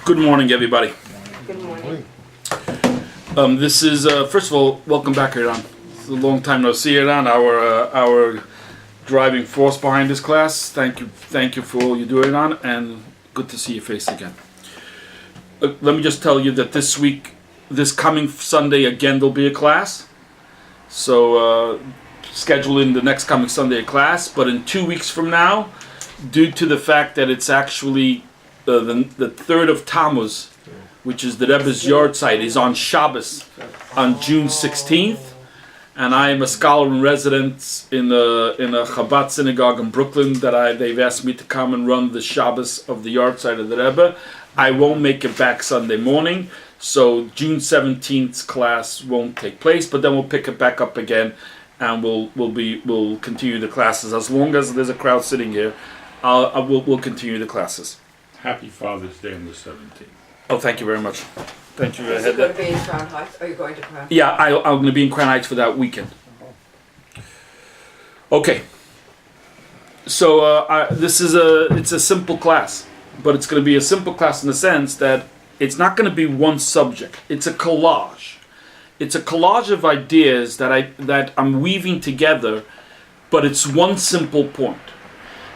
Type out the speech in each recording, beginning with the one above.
Good morning, everybody. Good morning. This is first of all, welcome back, Iran. It's a long time no see, Iran. Our driving force behind this class. Thank you for all you do, Iran, and good to see your face again. Let me just tell you that this week, this coming Sunday again, there'll be a class. So schedule in the next coming Sunday a class. But in 2 weeks from now, due to the fact that it's actually the 3rd of Tammuz, which is the Rebbe's yard site, is on Shabbos on June 16th, and I am a scholar in residence in a Chabad synagogue in Brooklyn that they've asked me to come and run the Shabbos of the yard site of the Rebbe. I won't make it back Sunday morning, so June 17th's class won't take place, but then we'll pick it back up again, and we'll continue the classes as long as there's a crowd sitting here. We'll continue the classes. Happy Father's Day on the 17th. Oh, thank you very much. Thank you. Is it going to be in Crown Heights? Are you going to Crown Heights? Yeah, I'm going to be in Crown Heights for that weekend. Okay. So it's a simple class, but it's going to be a simple class in the sense that it's not going to be one subject. It's a collage. It's a collage of ideas that I'm weaving together, but it's one simple point.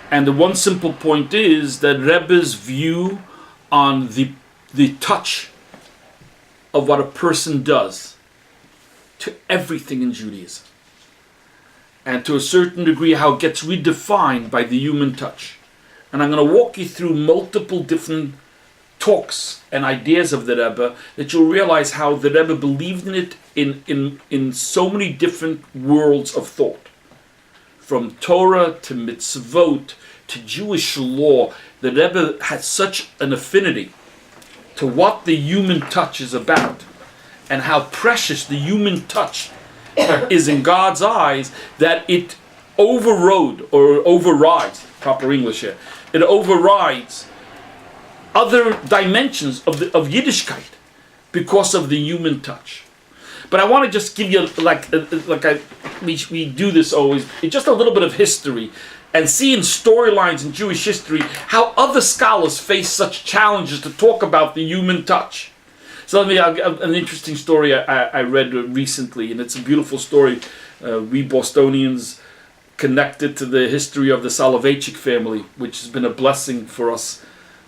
And the one simple point is that Rebbe's view on the touch of what a person does to everything in Judaism. And to a certain degree how it gets redefined by the human touch. And I'm going to walk you through multiple different talks and ideas of the Rebbe that you'll realize how the Rebbe believed in it in so many different worlds of thought. From Torah to mitzvot to Jewish law, the Rebbe had such an affinity to what the human touch is about and how precious the human touch is in God's eyes that it overrides, proper English here, it overrides other dimensions of Yiddishkeit because of the human touch. But I want to just give you, we do this always, just a little bit of history and see in storylines in Jewish history how other scholars face such challenges to talk about the human touch. So I'll give an interesting story I read recently, and it's a beautiful story. We Bostonians connected to the history of the Soloveitchik family, which has been a blessing for us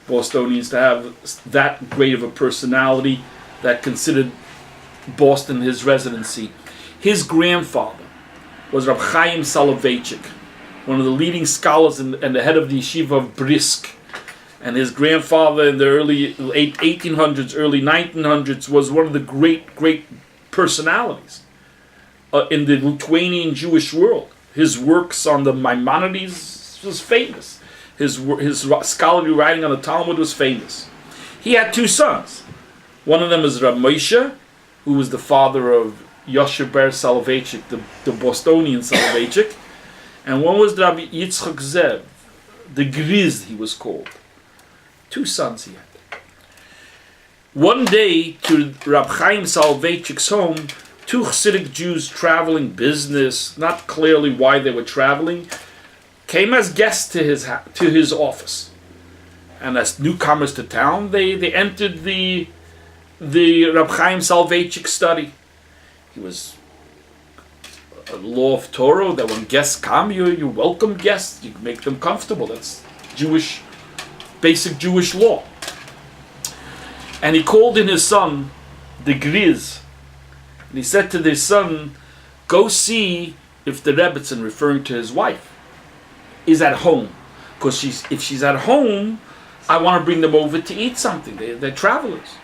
Bostonians to have that great of a personality that considered Boston his residency. His grandfather was Rav Chaim Soloveitchik, one of the leading scholars and the head of the yeshiva of Brisk. And his grandfather in the early 1800s, early 1900s was one of the great personalities in the Lithuanian Jewish world. His works on the Maimonides was famous. His scholarly writing on the Talmud was famous. He had two sons. One of them is Rav Moshe, who was the father of Yosher Ber Soloveitchik, the Bostonian Soloveitchik, and one was Rabbi Yitzchak Zev, the Griz he was called. Two sons he had. One day, to Rab Chaim Soloveitchik's home, two Hasidic Jews traveling business, not clearly why they were traveling, came as guests to his office. And as newcomers to town, they entered the Rab Chaim Soloveitchik study. He was a law of Torah that when guests come, you welcome guests, you make them comfortable. That's Jewish, basic Jewish law. And he called in his son, the Griz, and he said to his son, go see if the Rebbetzin, referring to his wife, is at home. Because if she's at home, I want to bring them over to eat something. They're travelers.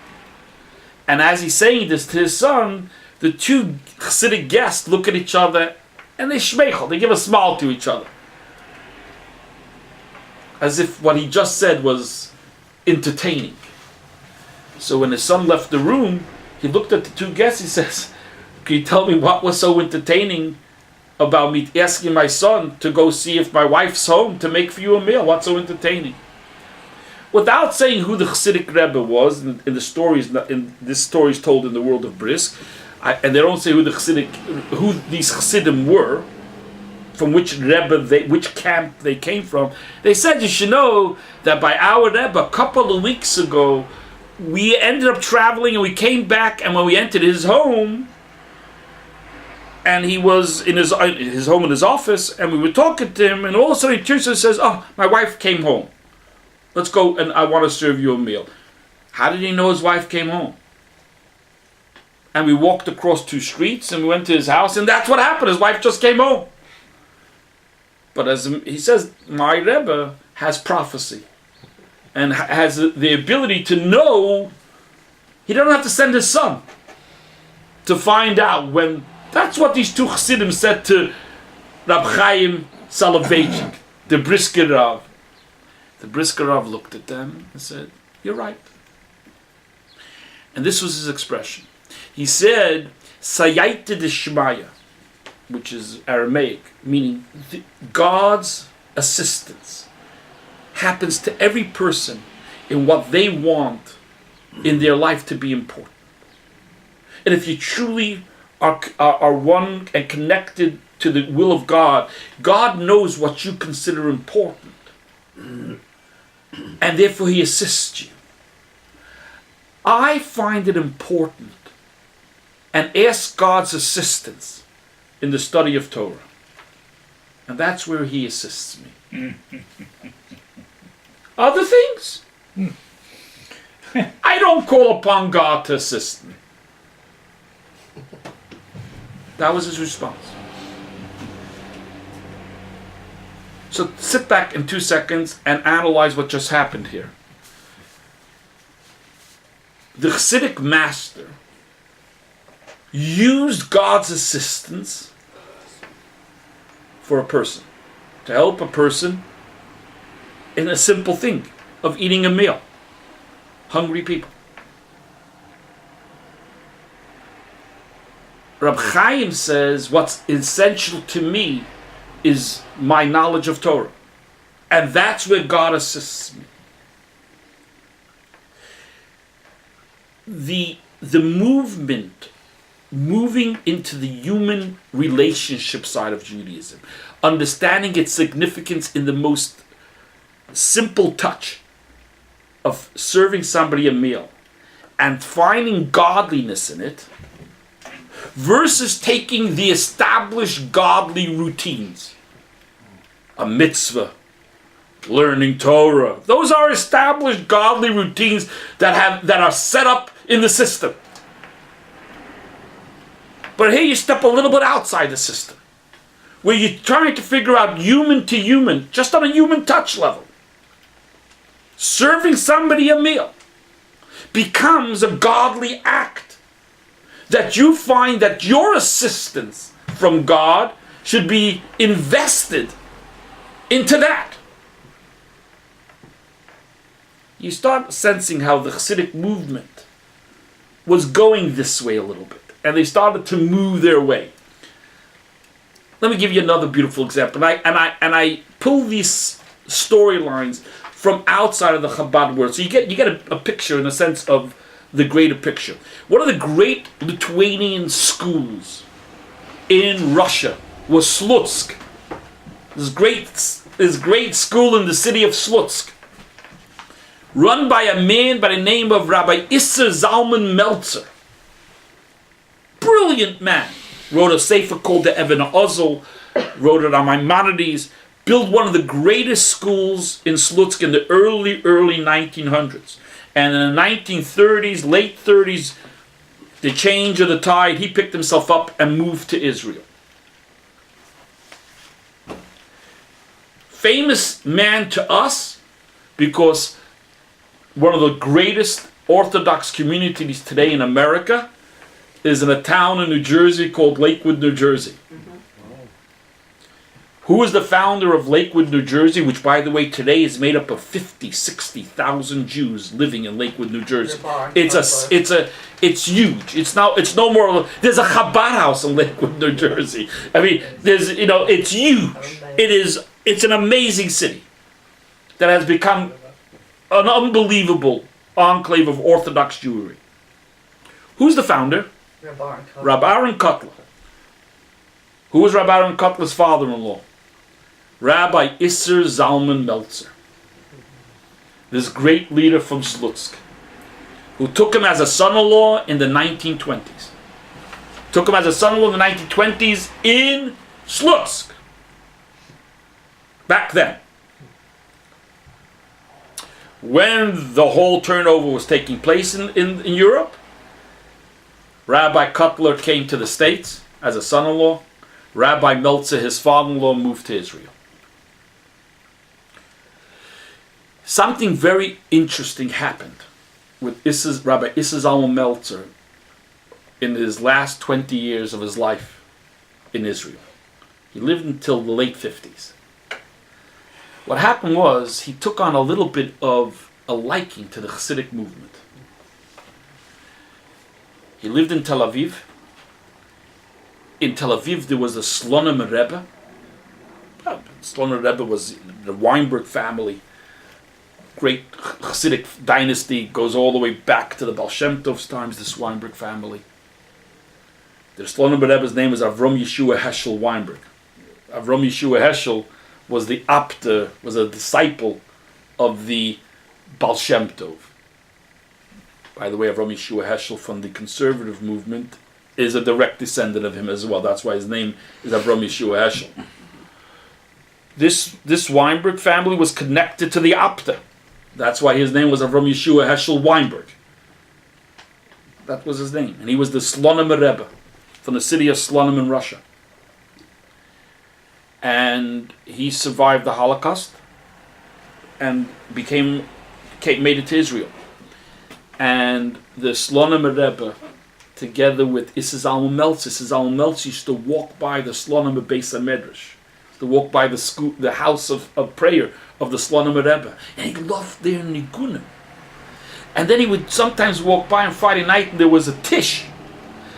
And as he's saying this to his son, the two Hasidic guests look at each other and they shmeichel, they give a smile to each other. As if what he just said was entertaining. So when his son left the room, he looked at the two guests, he says, can you tell me what was so entertaining about me asking my son to go see if my wife's home to make for you a meal? What's so entertaining? Without saying who the Hasidic Rebbe was, in the stories, this story is told in the world of Brisk, and they don't say who these Hasidim were, from which Rebbe, which camp they came from. They said, you should know that by our Rebbe, a couple of weeks ago, we ended up traveling, and we came back, and when we entered his home, and he was in his home in his office, and we were talking to him, and all of a sudden he turns and says, "Oh, my wife came home. Let's go, and I want to serve you a meal." How did he know his wife came home? And we walked across 2 streets, and we went to his house, and that's what happened. His wife just came home. But as he says, my Rebbe has prophecy, and has the ability to know. He doesn't have to send his son to find out when. That's what these 2 Chassidim said to Rav Chaim Soloveitchik, the Brisker Rav. The Brisker Rav looked at them and said, "You're right." And this was his expression. He said, "Sayayte Deshmaya," which is Aramaic, meaning God's assistance happens to every person in what they want in their life to be important. And if you truly are one and connected to the will of God, God knows what you consider important. And therefore He assists you. I find it important and ask God's assistance in the study of Torah. And that's where He assists me. Other things, I don't call upon God to assist me. That was his response. So sit back in 2 seconds and analyze what just happened here. The Chassidic master used God's assistance for a person, to help a person in a simple thing of eating a meal. Hungry people. Rab Chaim says what's essential to me is my knowledge of Torah. And that's where God assists me. The moving into the human relationship side of Judaism, understanding its significance in the most simple touch of serving somebody a meal and finding godliness in it, versus taking the established godly routines. A mitzvah, learning Torah. Those are established godly routines that are set up in the system. But here you step a little bit outside the system, where you're trying to figure out human to human, just on a human touch level. Serving somebody a meal becomes a godly act. That you find that your assistance from God should be invested into that. You start sensing how the Chassidic movement was going this way a little bit. And they started to move their way. Let me give you another beautiful example. And I pull these storylines from outside of the Chabad world. So you get a picture in a sense of the greater picture. One of the great Lithuanian schools in Russia was Slutsk. This great school in the city of Slutsk, run by a man by the name of Rabbi Zalman Meltzer. Brilliant man. Wrote a sefer called the Even Ozel, wrote it on Maimonides, built one of the greatest schools in Slutsk in the early 1900s. And in the 1930s, late 30s, the change of the tide, he picked himself up and moved to Israel. Famous man to us because one of the greatest Orthodox communities today in America is in a town in New Jersey called Lakewood, New Jersey. Who is the founder of Lakewood, New Jersey, which, by the way, today is made up of 50, 60,000 Jews living in Lakewood, New Jersey. It's huge. It's no more. There's a Chabad house in Lakewood, New Jersey. I mean, it's huge. It's an amazing city that has become an unbelievable enclave of Orthodox Jewry. Who's the founder? Rab Aaron Kotler. Who was Rab Aaron Kotler's father-in-law? Rabbi Zalman Meltzer. This great leader from Slutsk. who took him as a son-in-law in the 1920s. Took him as a son-in-law in the 1920s in Slutsk. Back then. When the whole turnover was taking place in Europe, Rabbi Cutler came to the States as a son-in-law. Rabbi Meltzer, his father-in-law, moved to Israel. Something very interesting happened with Rabbi Rabbi Meltzer in his last 20 years of his life in Israel. He lived until the late 50s. What happened was he took on a little bit of a liking to the Hasidic movement. He lived in Tel Aviv. In Tel Aviv there was a Slonim Rebbe. Slonim Rebbe was the Weinberg family. Great Hasidic dynasty, goes all the way back to the Baal Shem Tov's times, this Weinberg family. The Slonim Rebbe's name is Avram Yeshua Heschel Weinberg. Avram Yeshua Heschel was the Apter, was a disciple of the Baal Shem Tov. By the way, Avram Yeshua Heschel from the conservative movement is a direct descendant of him as well. That's why his name is Avram Yeshua Heschel. This Weinberg family was connected to the Apter. That's why his name was Avram Yeshua Heschel Weinberg. That was his name. And he was the Slonim Rebbe from the city of Slonim in Russia. And he survived the Holocaust and made it to Israel. And the Slonim Rebbe, together with Rabbi Meltzer, Rabbi Meltzer used to walk by the Slonim Beis Midrash, to walk by the house of prayer of the Slonim Rebbe, and he loved their nigunim. And then he would sometimes walk by on Friday night, and there was a tish.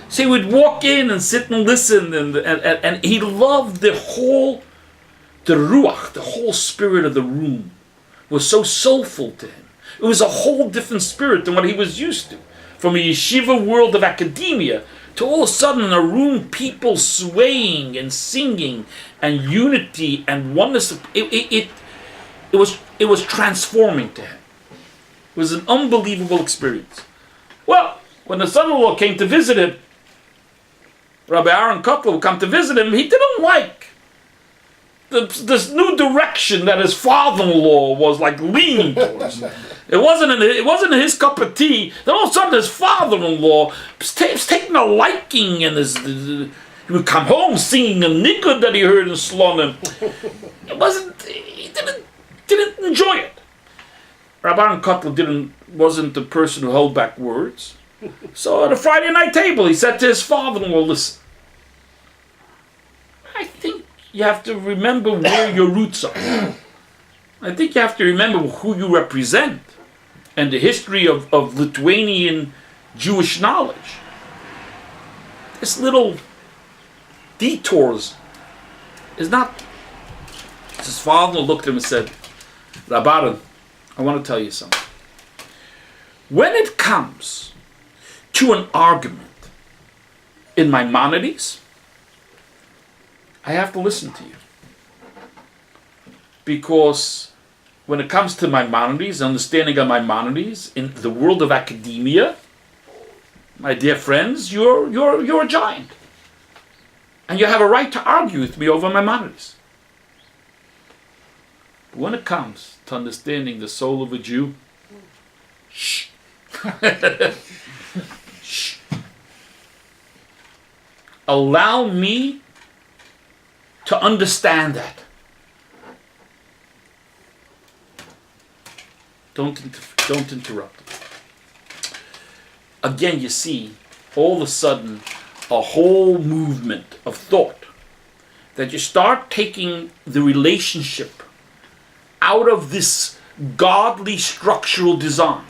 So he would walk in and sit and listen, and he loved the ruach, the whole spirit of the room was so soulful to him. It was a whole different spirit than what he was used to. From a yeshiva world of academia to all of a sudden in a room, people swaying and singing and unity and oneness. It was transforming to him. It was an unbelievable experience. Well, when the son-in-law came to visit him, Rabbi Aaron Kotler would come to visit him, he didn't like this new direction that his father-in-law was like leaning towards. It wasn't his cup of tea. Then all of a sudden his father-in-law was taking a liking, and he would come home singing a nikud that he heard in Slonim. He didn't enjoy it. Rabbi Aaron Kotler wasn't the person who held back words. So at a Friday night table, he said to his father-in-law, listen, I think you have to remember where your roots are. I think you have to remember who you represent and the history of Lithuanian Jewish knowledge. This little detours is not... His father looked at him and said, Rabbaran, I want to tell you something. When it comes to an argument in Maimonides, I have to listen to you. Because when it comes to Maimonides, understanding of Maimonides, in the world of academia, my dear friends, you're a giant. And you have a right to argue with me over Maimonides. But when it comes to understanding the soul of a Jew, shh. Shh. Allow me to understand that. Don't interrupt. Again, you see, all of a sudden, a whole movement of thought that you start taking the relationship out of this godly structural design,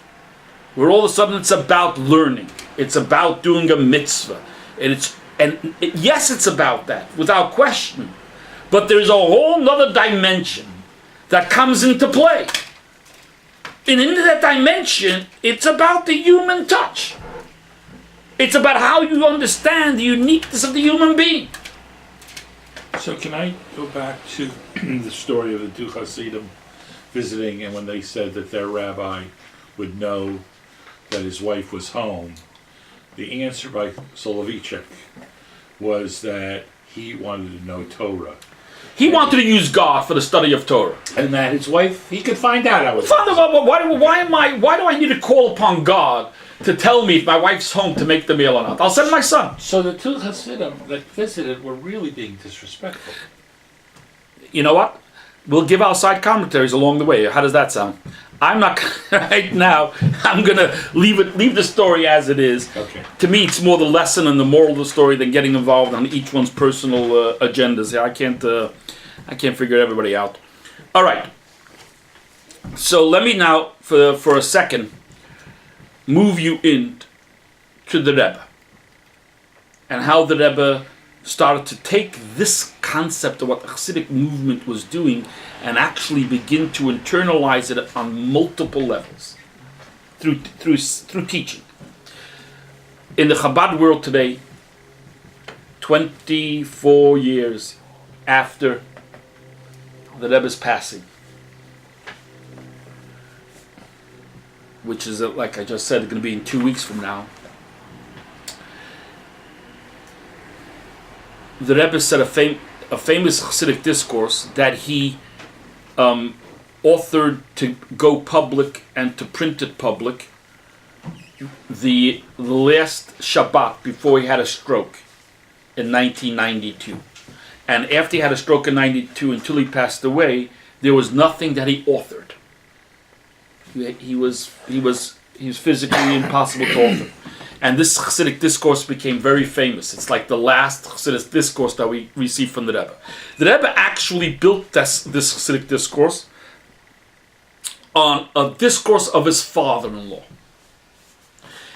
where all of a sudden it's about learning, it's about doing a mitzvah, yes, it's about that, without question. But there's a whole nother dimension that comes into play. And in that dimension, it's about the human touch. It's about how you understand the uniqueness of the human being. So can I go back to the story of the two Hasidim visiting, and when they said that their rabbi would know that his wife was home, the answer by Soloveitchik was that he wanted to know Torah. He wanted to use God for the study of Torah. And that his wife, he could find out. Father, why do I need to call upon God to tell me if my wife's home to make the meal or not? I'll send my son. So the two Hasidim that visited were really being disrespectful. You know what? We'll give our side commentaries along the way. How does that sound? I'm not right now. I'm gonna leave the story as it is. Okay. To me, it's more the lesson and the moral of the story than getting involved on each one's personal agendas. I can't figure everybody out. All right. So let me now, for a second, move you in to the Rebbe and how the Rebbe started to take this concept of what the Hasidic movement was doing and actually begin to internalize it on multiple levels through teaching. In the Chabad world today, 24 years after the Rebbe's passing, which is, like I just said, going to be in 2 weeks from now, the Rebbe said a famous Hasidic discourse that he authored to go public and to print it public the last Shabbat before he had a stroke in 1992. And after he had a stroke in 92 until he passed away, there was nothing that he authored. He was physically impossible to author. And this Hasidic discourse became very famous. It's like the last Hasidic discourse that we received from the Rebbe. The Rebbe actually built this Hasidic discourse on a discourse of his father-in-law.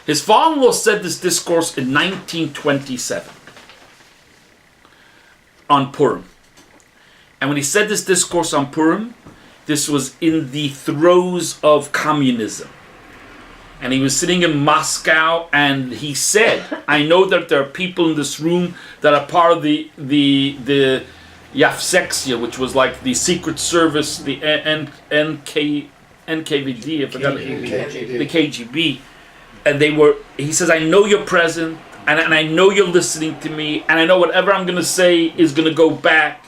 His father-in-law said this discourse in 1927 on Purim. And when he said this discourse on Purim, this was in the throes of communism. And he was sitting in Moscow, and he said, I know that there are people in this room that are part of the Yavseksia, which was like the Secret Service, the NKVD, I forgot the KGB. And he says, I know you're present, and I know you're listening to me, and I know whatever I'm going to say is going to go back.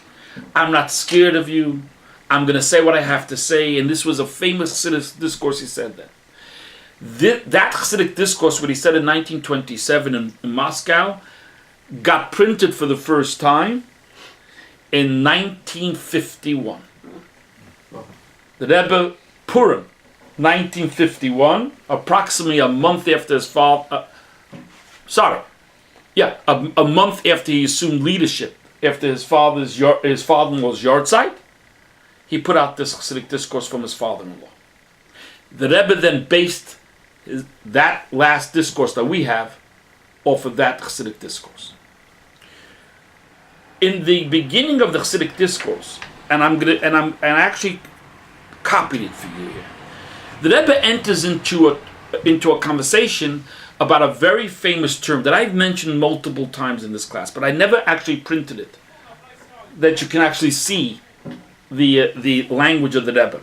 I'm not scared of you. I'm going to say what I have to say. And this was a famous discourse. He said that. That Hasidic discourse, what he said in 1927 in Moscow, got printed for the first time in 1951. The Rebbe, Purim, 1951, approximately a month after his father, a month after he assumed leadership, after his father-in-law's yard site, he put out this Hasidic discourse from his father-in-law. The Rebbe then based that last discourse that we have off of that Hasidic discourse. In the beginning of the Hasidic discourse, and I actually copied it for you here. The Rebbe enters into a conversation about a very famous term that I've mentioned multiple times in this class, but I never actually printed it, that you can actually see the language of the Rebbe.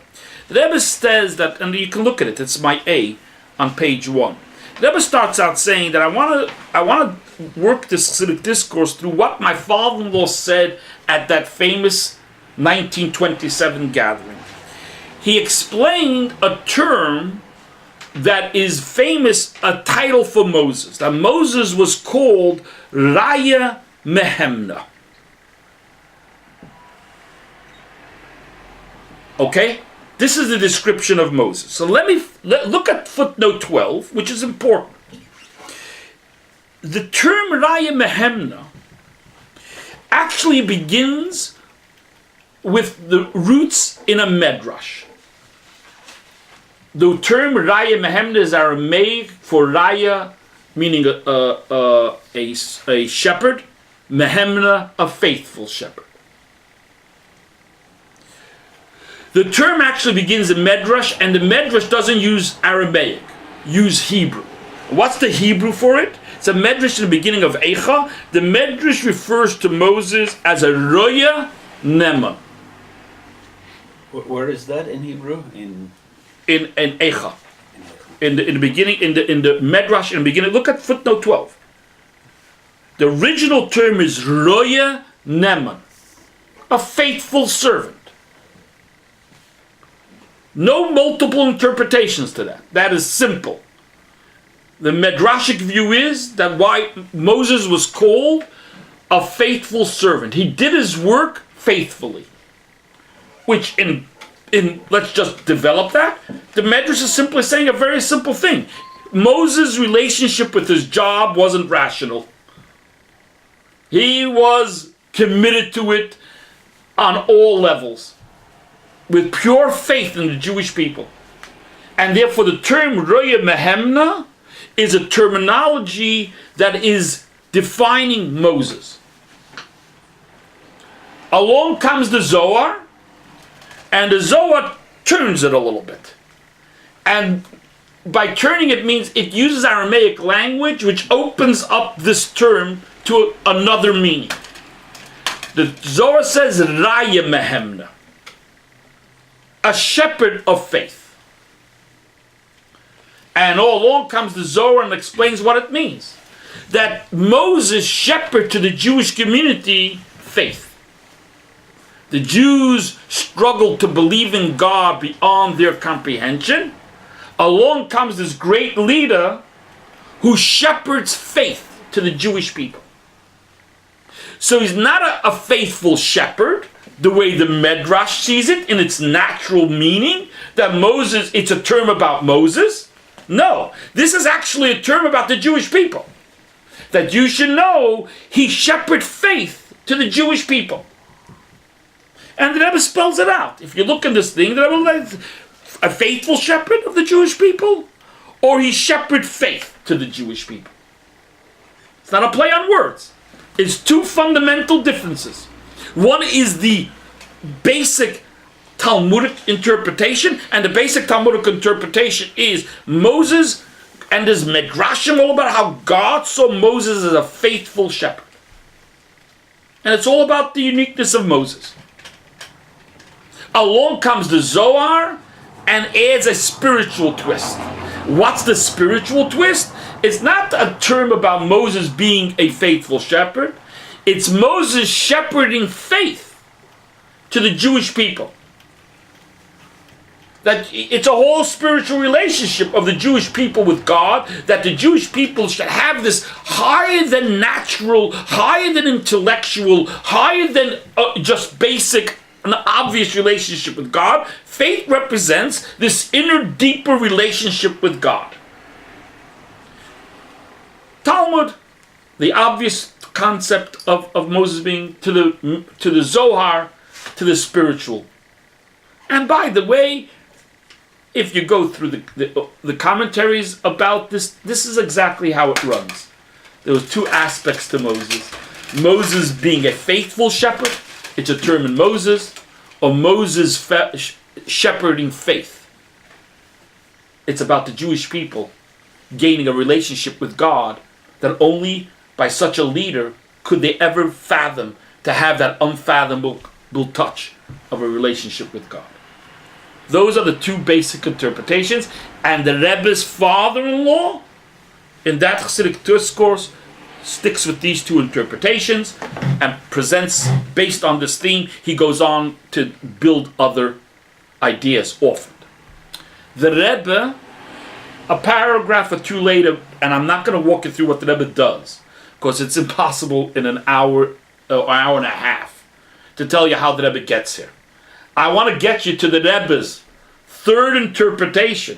The Rebbe says that, and you can look at it, it's my A on page 1. The Rebbe starts out saying that I want to work this Hasidic discourse through what my father-in-law said at that famous 1927 gathering. He explained a term that is famous, a title for Moses. That Moses was called Raya Mehemna. Okay? This is the description of Moses. So look at footnote 12, which is important. The term Raya Mehemna actually begins with the roots in a Midrash. The term Raya Mehemna is Aramaic for Raya, meaning a shepherd, Mehemna, a faithful shepherd. The term actually begins in Medrash, and the Medrash doesn't use Aramaic, use Hebrew. What's the Hebrew for it? It's a Medrash in the beginning of Eicha. The Medrash refers to Moses as a Roya Nema. Where is that in Hebrew? In Eicha. in the beginning, in the Midrash, in the beginning, look at footnote 12. The original term is Roya Neman, a faithful servant. No multiple interpretations to that. That is simple. The Midrashic view is that why Moses was called a faithful servant. He did his work faithfully. Which in let's just develop that. The Midrash is simply saying a very simple thing. Moses' relationship with his job wasn't rational. He was committed to it on all levels, with pure faith in the Jewish people. And therefore the term Roya Mehemna is a terminology that is defining Moses. Along comes the Zohar, and the Zohar turns it a little bit. And by turning it means it uses Aramaic language, which opens up this term to another meaning. The Zohar says Raya Mehemna, a shepherd of faith. And all along comes the Zohar and explains what it means. That Moses shepherded to the Jewish community faith. The Jews struggled to believe in God beyond their comprehension. Along comes this great leader who shepherds faith to the Jewish people. So he's not a faithful shepherd, the way the Midrash sees it in its natural meaning, that Moses, it's a term about Moses. No, this is actually a term about the Jewish people. That you should know he shepherded faith to the Jewish people. And the Rebbe spells it out. If you look in this thing, the Rebbe is a faithful shepherd of the Jewish people, or he shepherded faith to the Jewish people. It's not a play on words. It's two fundamental differences. One is the basic Talmudic interpretation, and the basic Talmudic interpretation is Moses, and there's Midrashim all about how God saw Moses as a faithful shepherd. And it's all about the uniqueness of Moses. Along comes the Zohar and adds a spiritual twist. What's the spiritual twist? It's not a term about Moses being a faithful shepherd. It's Moses shepherding faith to the Jewish people. That it's a whole spiritual relationship of the Jewish people with God, that the Jewish people should have this higher than natural, higher than intellectual, higher than just basic, an obvious relationship with God. Faith represents this inner, deeper relationship with God. Talmud, the obvious concept of Moses being to the Zohar, to the spiritual. And by the way, if you go through the commentaries about this, this is exactly how it runs. There was two aspects to Moses. Moses being a faithful shepherd, it's a term in Moses, or Moses shepherding faith. It's about the Jewish people gaining a relationship with God that only by such a leader could they ever fathom to have that unfathomable touch of a relationship with God. Those are the two basic interpretations, and the Rebbe's father-in-law in that Hasidic discourse sticks with these two interpretations and presents, based on this theme, he goes on to build other ideas off it. The Rebbe, a paragraph or two later, and I'm not going to walk you through what the Rebbe does, because it's impossible in an hour or hour and a half to tell you how the Rebbe gets here. I want to get you to the Rebbe's third interpretation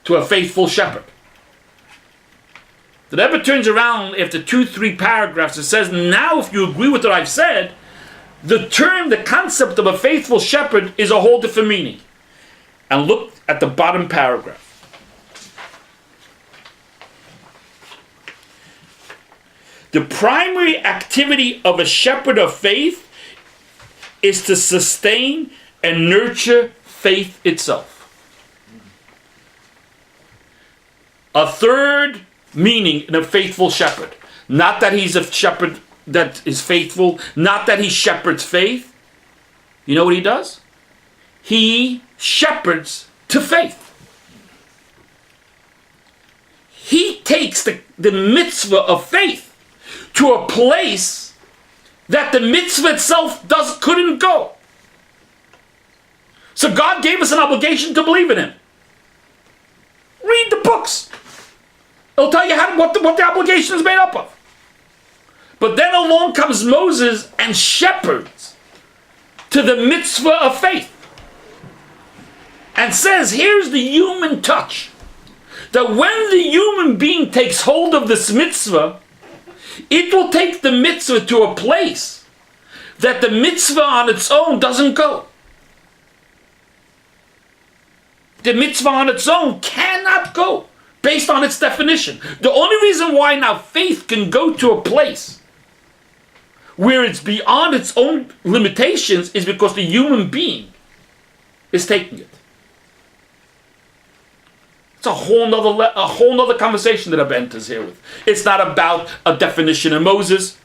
to a faithful shepherd. The Rebbe turns around after 2-3 paragraphs and says, now if you agree with what I've said, the term, the concept of a faithful shepherd is a whole different meaning. And look at the bottom paragraph. The primary activity of a shepherd of faith is to sustain and nurture faith itself. A third meaning in a faithful shepherd. Not that he's a shepherd that is faithful, not that he shepherds faith. You know what he does? He shepherds to faith. takes the mitzvah of faith to a place that the mitzvah itself couldn't go. So God gave us an obligation to believe in Him. Read the books. It'll tell you what the obligation is made up of. But then along comes Moses and shepherds to the mitzvah of faith. And says, here's the human touch. That when the human being takes hold of this mitzvah, it will take the mitzvah to a place that the mitzvah on its own doesn't go. The mitzvah on its own cannot go based on its definition. The only reason why now faith can go to a place where it's beyond its own limitations is because the human being is taking it. It's a whole nother conversation that Rebbe enters here with. It's not about a definition of Moses,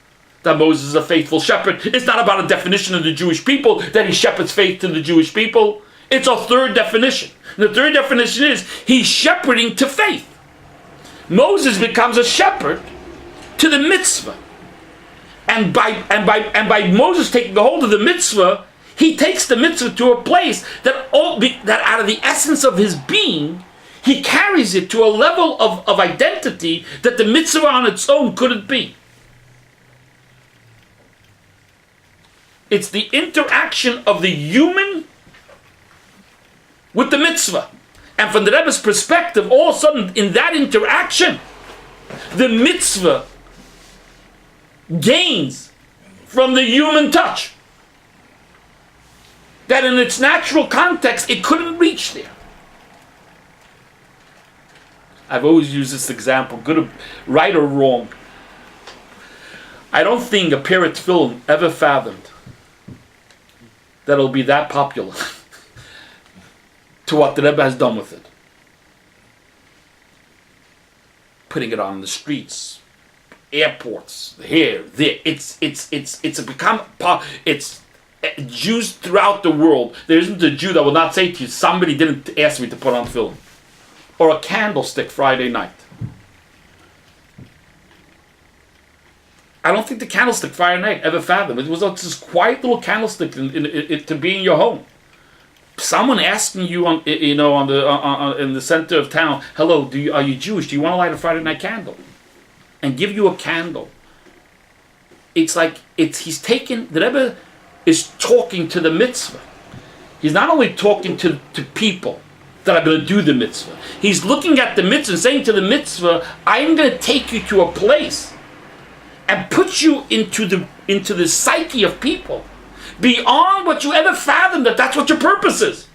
that Moses is a faithful shepherd. It's not about a definition of the Jewish people, that he shepherds faith to the Jewish people. It's a third definition. The third definition is he's shepherding to faith. Moses becomes a shepherd to the mitzvah. And by Moses taking a hold of the mitzvah, he takes the mitzvah to a place that out of the essence of his being, he carries it to a level of identity that the mitzvah on its own couldn't be. It's the interaction of the human with the mitzvah. And from the Rebbe's perspective, all of a sudden, in that interaction, the mitzvah gains from the human touch. That in its natural context, it couldn't reach there. I've always used this example, right or wrong. I don't think a pair of tefillin ever fathomed that it'll be that popular to what the Rebbe has done with it. Putting it on the streets, airports, here, there. It's Jews throughout the world. There isn't a Jew that will not say to you, somebody didn't ask me to put on tefillin. Or a candlestick Friday night. I don't think the candlestick Friday night ever fathomed. It was this quiet little candlestick to be in your home. Someone asking you in the center of town, hello, are you Jewish? Do you want to light a Friday night candle? And give you a candle. It's like the Rebbe is talking to the mitzvah. He's not only talking to people that are going to do the mitzvah. He's looking at the mitzvah and saying to the mitzvah, I'm going to take you to a place and put you into the psyche of people beyond what you ever fathomed that's what your purpose is.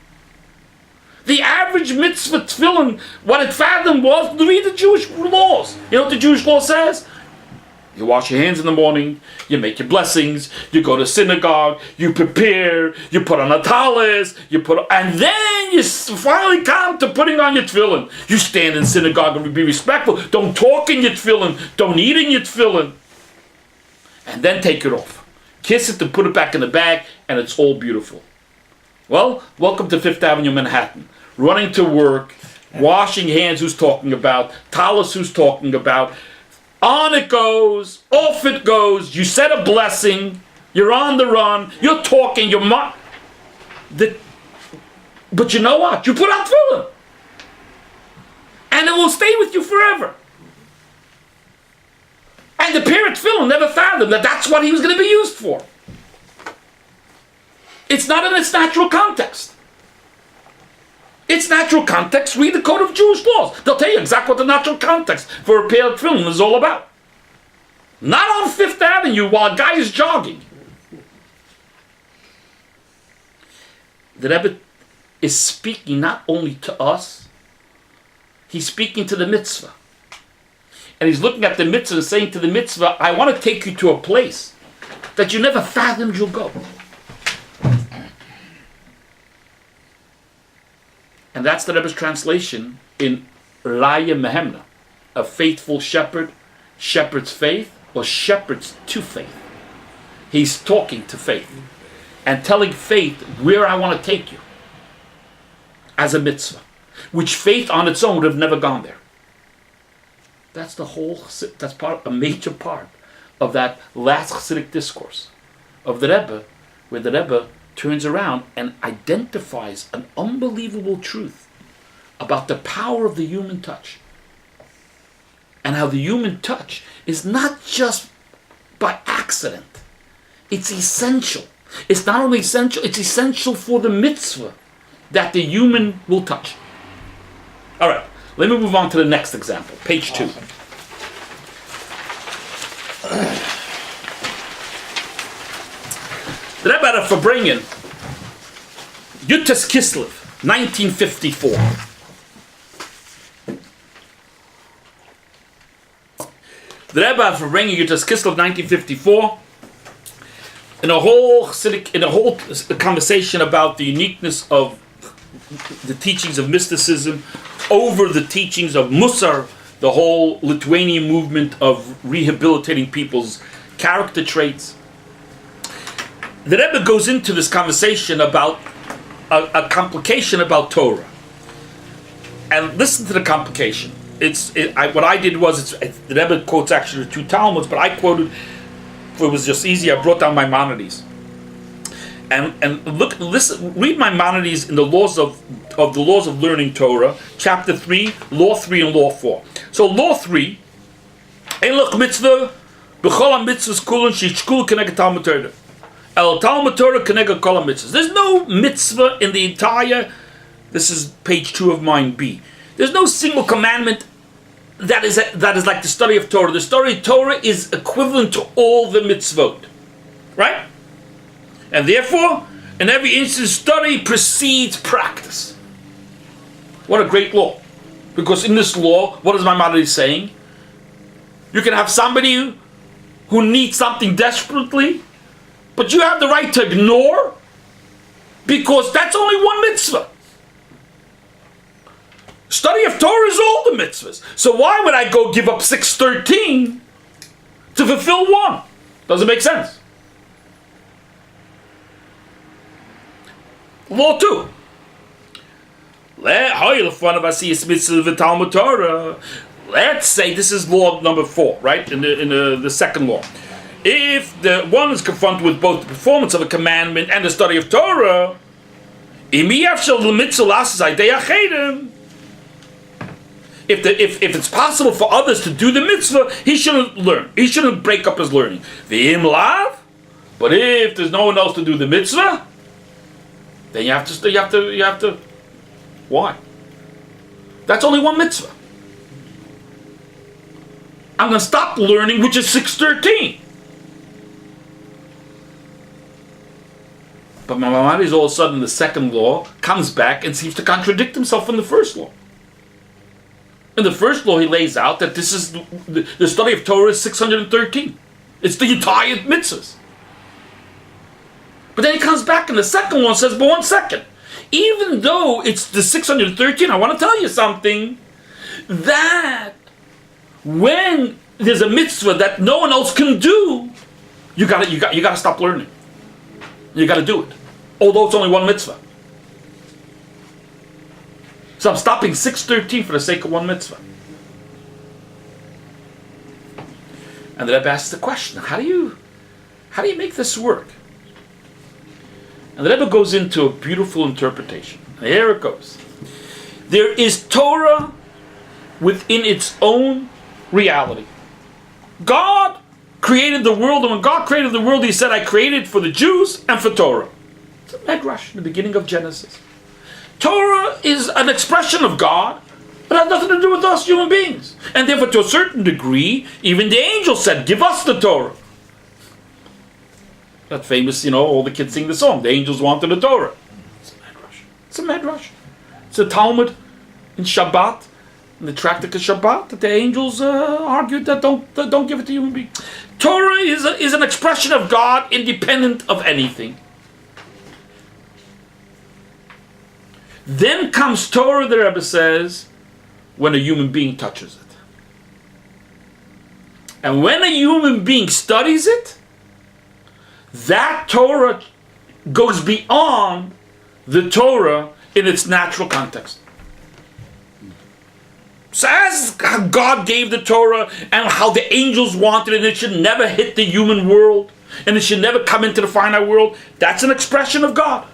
The average mitzvah tefillin, what it fathomed was to read the Jewish laws. You know what the Jewish law says? You wash your hands in the morning, you make your blessings, you go to synagogue, you prepare, you put on a talis, and then you finally come to putting on your tefillin. You stand in synagogue and be respectful. Don't talk in your tefillin. Don't eat in your tefillin. And then take it off. Kiss it and put it back in the bag, and it's all beautiful. Well, welcome to Fifth Avenue, Manhattan. Running to work, washing hands, who's talking about, talis, who's talking about. On it goes, off it goes, you said a blessing, you're on the run, you're talking, but you know what? You put on tefillin. And it will stay with you forever. And the parent tefillin never fathomed that's what he was going to be used for. It's not in its natural context. Its natural context, read the Code of Jewish Laws. They'll tell you exactly what the natural context for a pair of tefillin is all about. Not on Fifth Avenue while a guy is jogging. The Rebbe is speaking not only to us, he's speaking to the mitzvah. And he's looking at the mitzvah and saying to the mitzvah, I want to take you to a place that you never fathomed you'll go. And that's the Rebbe's translation in Raya Mehemna, a faithful shepherd, shepherd's faith, or shepherds to faith. He's talking to faith and telling faith where I want to take you as a mitzvah, which faith on its own would have never gone there. That's a major part of that last Hasidic discourse of the Rebbe, where the Rebbe turns around and identifies an unbelievable truth about the power of the human touch. And how the human touch is not just by accident. It's essential. It's not only essential, it's essential for the mitzvah that the human will touch. All right, let me move on to the next example, page 2. Awesome. The Rebbe of Farbrengen, Yutes Kislev, 1954. The Rebbe of Farbrengen, Yutes Kislev, 1954, in a whole conversation about the uniqueness of the teachings of mysticism over the teachings of Musar, the whole Lithuanian movement of rehabilitating people's character traits. The Rebbe goes into this conversation about a complication about Torah. And listen to the complication. What I did was, the Rebbe quotes actually the 2 Talmuds, but I quoted, if it was just easy, I brought down Maimonides. And listen, read Maimonides in the laws of learning Torah, chapter 3, law 3 and law 4. So law 3, Elach mitzvah, b'chol ha-mitzvahs kulon shishkul keneged Talmud Torah. El Talmud Torah keneged kol ha-mitzvahs. There's no mitzvah in the entire, this is page 2 of mine B. There's no single commandment that is like the study of Torah. The study of Torah is equivalent to all the mitzvot. Right? And therefore, in every instance, study precedes practice. What a great law. Because in this law, what is Maimonides saying? You can have somebody who needs something desperately, but you have the right to ignore, because that's only one mitzvah. Study of Torah is all the mitzvahs. So why would I go give up 613 to fulfill one? Doesn't make sense. Law 2. Let's say this is law number 4, right? In the second law. If the one is confronted with both the performance of a commandment and the study of Torah, if it's possible for others to do the mitzvah, he shouldn't learn. He shouldn't break up his learning. But if there's no one else to do the mitzvah, then you have to. Why? That's only one mitzvah. I'm going to stop learning, which is 613. But Maimonides, all of a sudden, the second law comes back and seems to contradict himself in the first law. In the first law, he lays out that this is the study of Torah is 613. It's the entire mitzvahs. But then he comes back in the second one and says, but 1 second. Even though it's the 613, I want to tell you something, that when there's a mitzvah that no one else can do, you gotta stop learning. You gotta do it. Although it's only one mitzvah. So I'm stopping 613 for the sake of one mitzvah. And the Rebbe asks the question, how do you make this work? And the Rebbe goes into a beautiful interpretation. And here it goes. There is Torah within its own reality. God created the world, and when God created the world, he said, I created for the Jews and for Torah. It's a Midrash in the beginning of Genesis. Torah is an expression of God, but it has nothing to do with us human beings. And therefore, to a certain degree, even the angels said, give us the Torah. That famous, all the kids sing the song, the angels wanted the Torah. It's a Midrash. It's a Midrash. It's a Talmud in Shabbat, in the Tractate of Shabbat, that the angels argued that don't give it to human beings. Torah is an expression of God independent of anything. Then comes Torah, the Rebbe says, when a human being touches it. And when a human being studies it, that Torah goes beyond the Torah in its natural context. So as how God gave the Torah and how the angels wanted it, and it should never hit the human world, and it should never come into the finite world, that's an expression of God.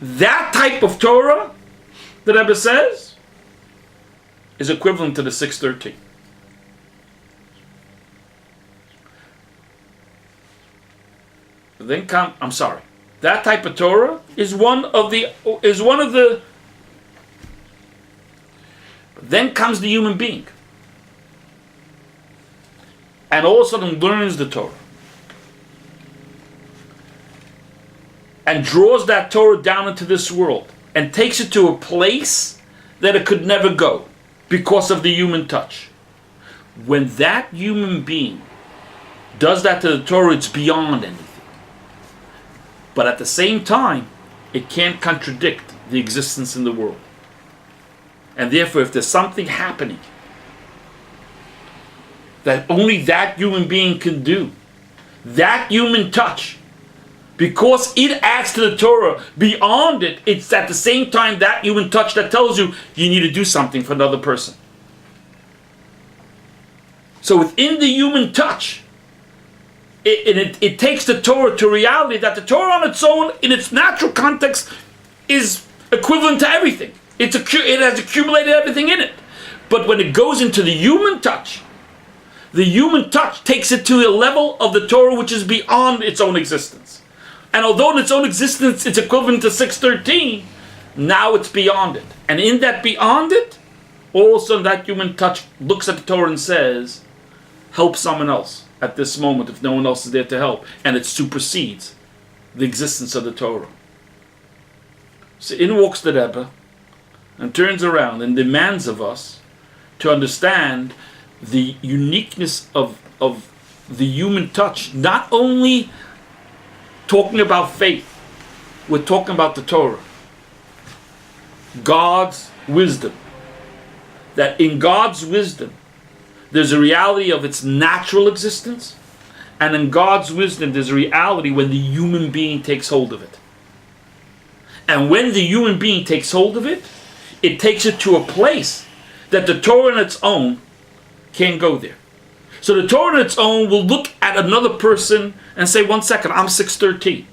That type of Torah, the Rebbe says, is equivalent to the 613. That type of Torah is one of the. Then comes the human being, and all of a sudden learns the Torah, and draws that Torah down into this world, and takes it to a place that it could never go because of the human touch. When that human being does that to the Torah, it's beyond anything. But at the same time, it can't contradict the existence in the world. And therefore, if there's something happening that only that human being can do, that human touch, because it adds to the Torah, beyond it, it's at the same time that human touch that tells you you need to do something for another person. So within the human touch, it takes the Torah to reality that the Torah on its own, in its natural context, is equivalent to everything. It has accumulated everything in it. But when it goes into the human touch takes it to a level of the Torah which is beyond its own existence. And although in its own existence it's equivalent to 613, now it's beyond it. And in that beyond it, all of a sudden that human touch looks at the Torah and says, help someone else at this moment if no one else is there to help. And it supersedes the existence of the Torah. So in walks the Rebbe and turns around and demands of us to understand the uniqueness of the human touch. Not only talking about faith, we're talking about the Torah. God's wisdom. That in God's wisdom, there's a reality of its natural existence, and in God's wisdom, there's a reality when the human being takes hold of it. And when the human being takes hold of it, it takes it to a place that the Torah on its own can't go there. So the Torah on its own will look at another person and say, 1 second, I'm 613.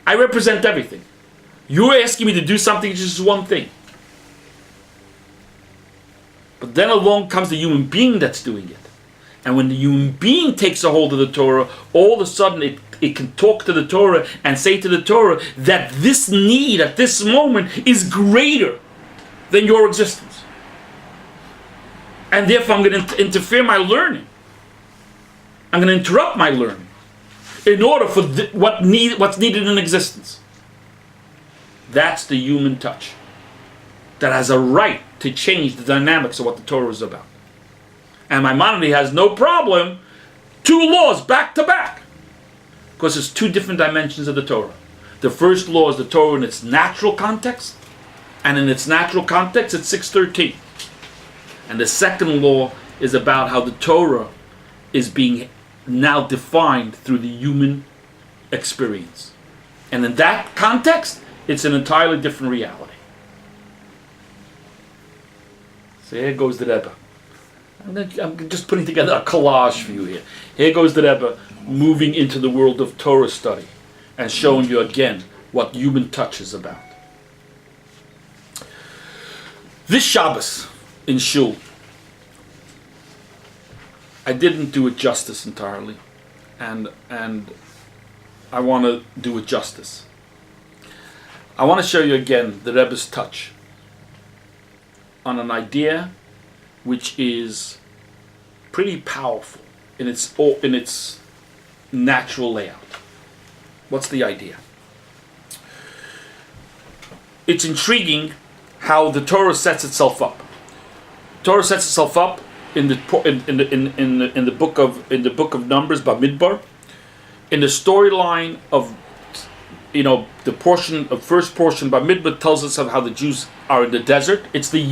I represent everything. You're asking me to do something, it's just one thing. But then along comes the human being that's doing it. And when the human being takes a hold of the Torah, all of a sudden it can talk to the Torah and say to the Torah that this need at this moment is greater than your existence. And therefore I'm going to interfere my learning. I'm going to interrupt my learning in order for what's needed in existence. That's the human touch that has a right to change the dynamics of what the Torah is about. And Maimonides has no problem, 2 laws back to back, because it's 2 different dimensions of the Torah. The first law is the Torah in its natural context, and in its natural context it's 613. And the second law is about how the Torah is being now defined through the human experience. And in that context, it's an entirely different reality. So here goes the Rebbe. I'm just putting together a collage for you here. Here goes the Rebbe moving into the world of Torah study and showing you again what human touch is about. This Shabbos in Shul, I didn't do it justice entirely, and I want to do it justice. I want to show you again the Rebbe's touch on an idea which is pretty powerful in its natural layout. What's the idea? It's intriguing how the Torah sets itself up. Torah sets itself up in the book of Numbers, Bamidbar, in the storyline of the first portion Bamidbar tells us of how the Jews are in the desert. It's the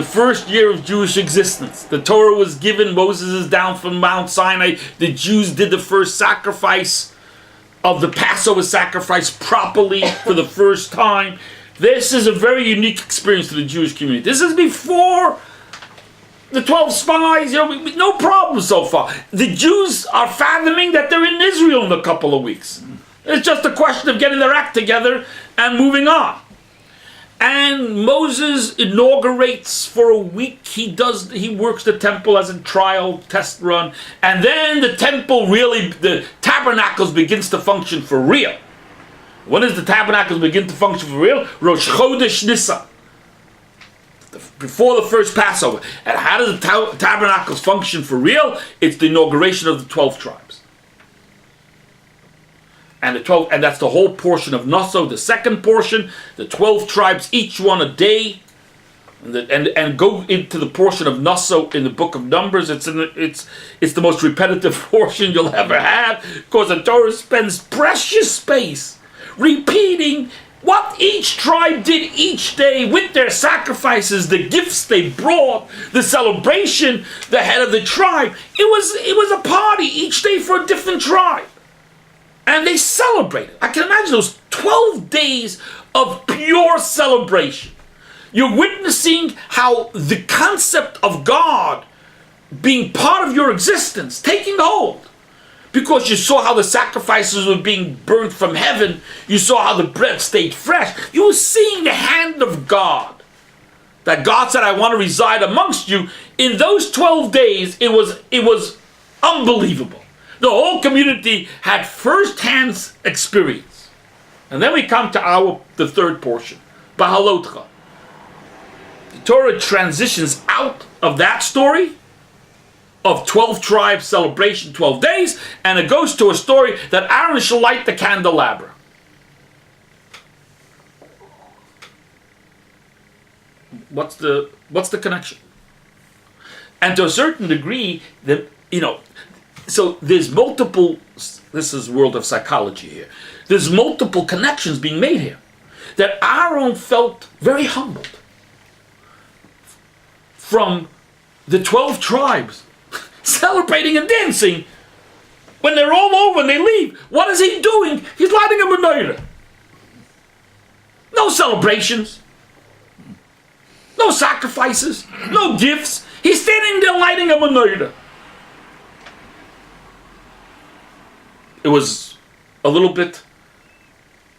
first year of Jewish existence. The Torah was given, Moses is down from Mount Sinai, the Jews did the first sacrifice of the Passover sacrifice properly for the first time. This is a very unique experience to the Jewish community. This is before the 12 spies, no problem so far. The Jews are fathoming that they're in Israel in a couple of weeks. It's just a question of getting their act together and moving on. And Moses inaugurates for a week. He works the temple as a trial test run, and then the temple the tabernacles begins to function for real. When does the tabernacles begin to function for real? Rosh Chodesh Nisan, before the first Passover. And how does the tabernacles function for real? It's the inauguration of the 12 tribes. And that's the whole portion of Nassau. The second portion, the 12 tribes, each one a day, and go into the portion of Nassau in the book of Numbers. It's the most repetitive portion you'll ever have, because the Torah spends precious space repeating what each tribe did each day with their sacrifices, the gifts they brought, the celebration, the head of the tribe. It was a party each day for a different tribe. And they celebrated. I can imagine those 12 days of pure celebration. You're witnessing how the concept of God being part of your existence, taking hold. Because you saw how the sacrifices were being burned from heaven. You saw how the bread stayed fresh. You were seeing the hand of God. That God said, I want to reside amongst you. In those 12 days, it was unbelievable. The whole community had first-hand experience. And then we come to the third portion, Bahalotcha. The Torah transitions out of that story of 12 tribes celebration, 12 days, and it goes to a story that Aaron shall light the candelabra. What's the connection? And to a certain degree, so there's multiple, this is world of psychology here, there's multiple connections being made here. That Aaron felt very humbled from the 12 tribes celebrating and dancing. When they're all over and they leave, what is he doing? He's lighting a menorah. No celebrations, no sacrifices, no gifts. He's standing there lighting a menorah. It was a little bit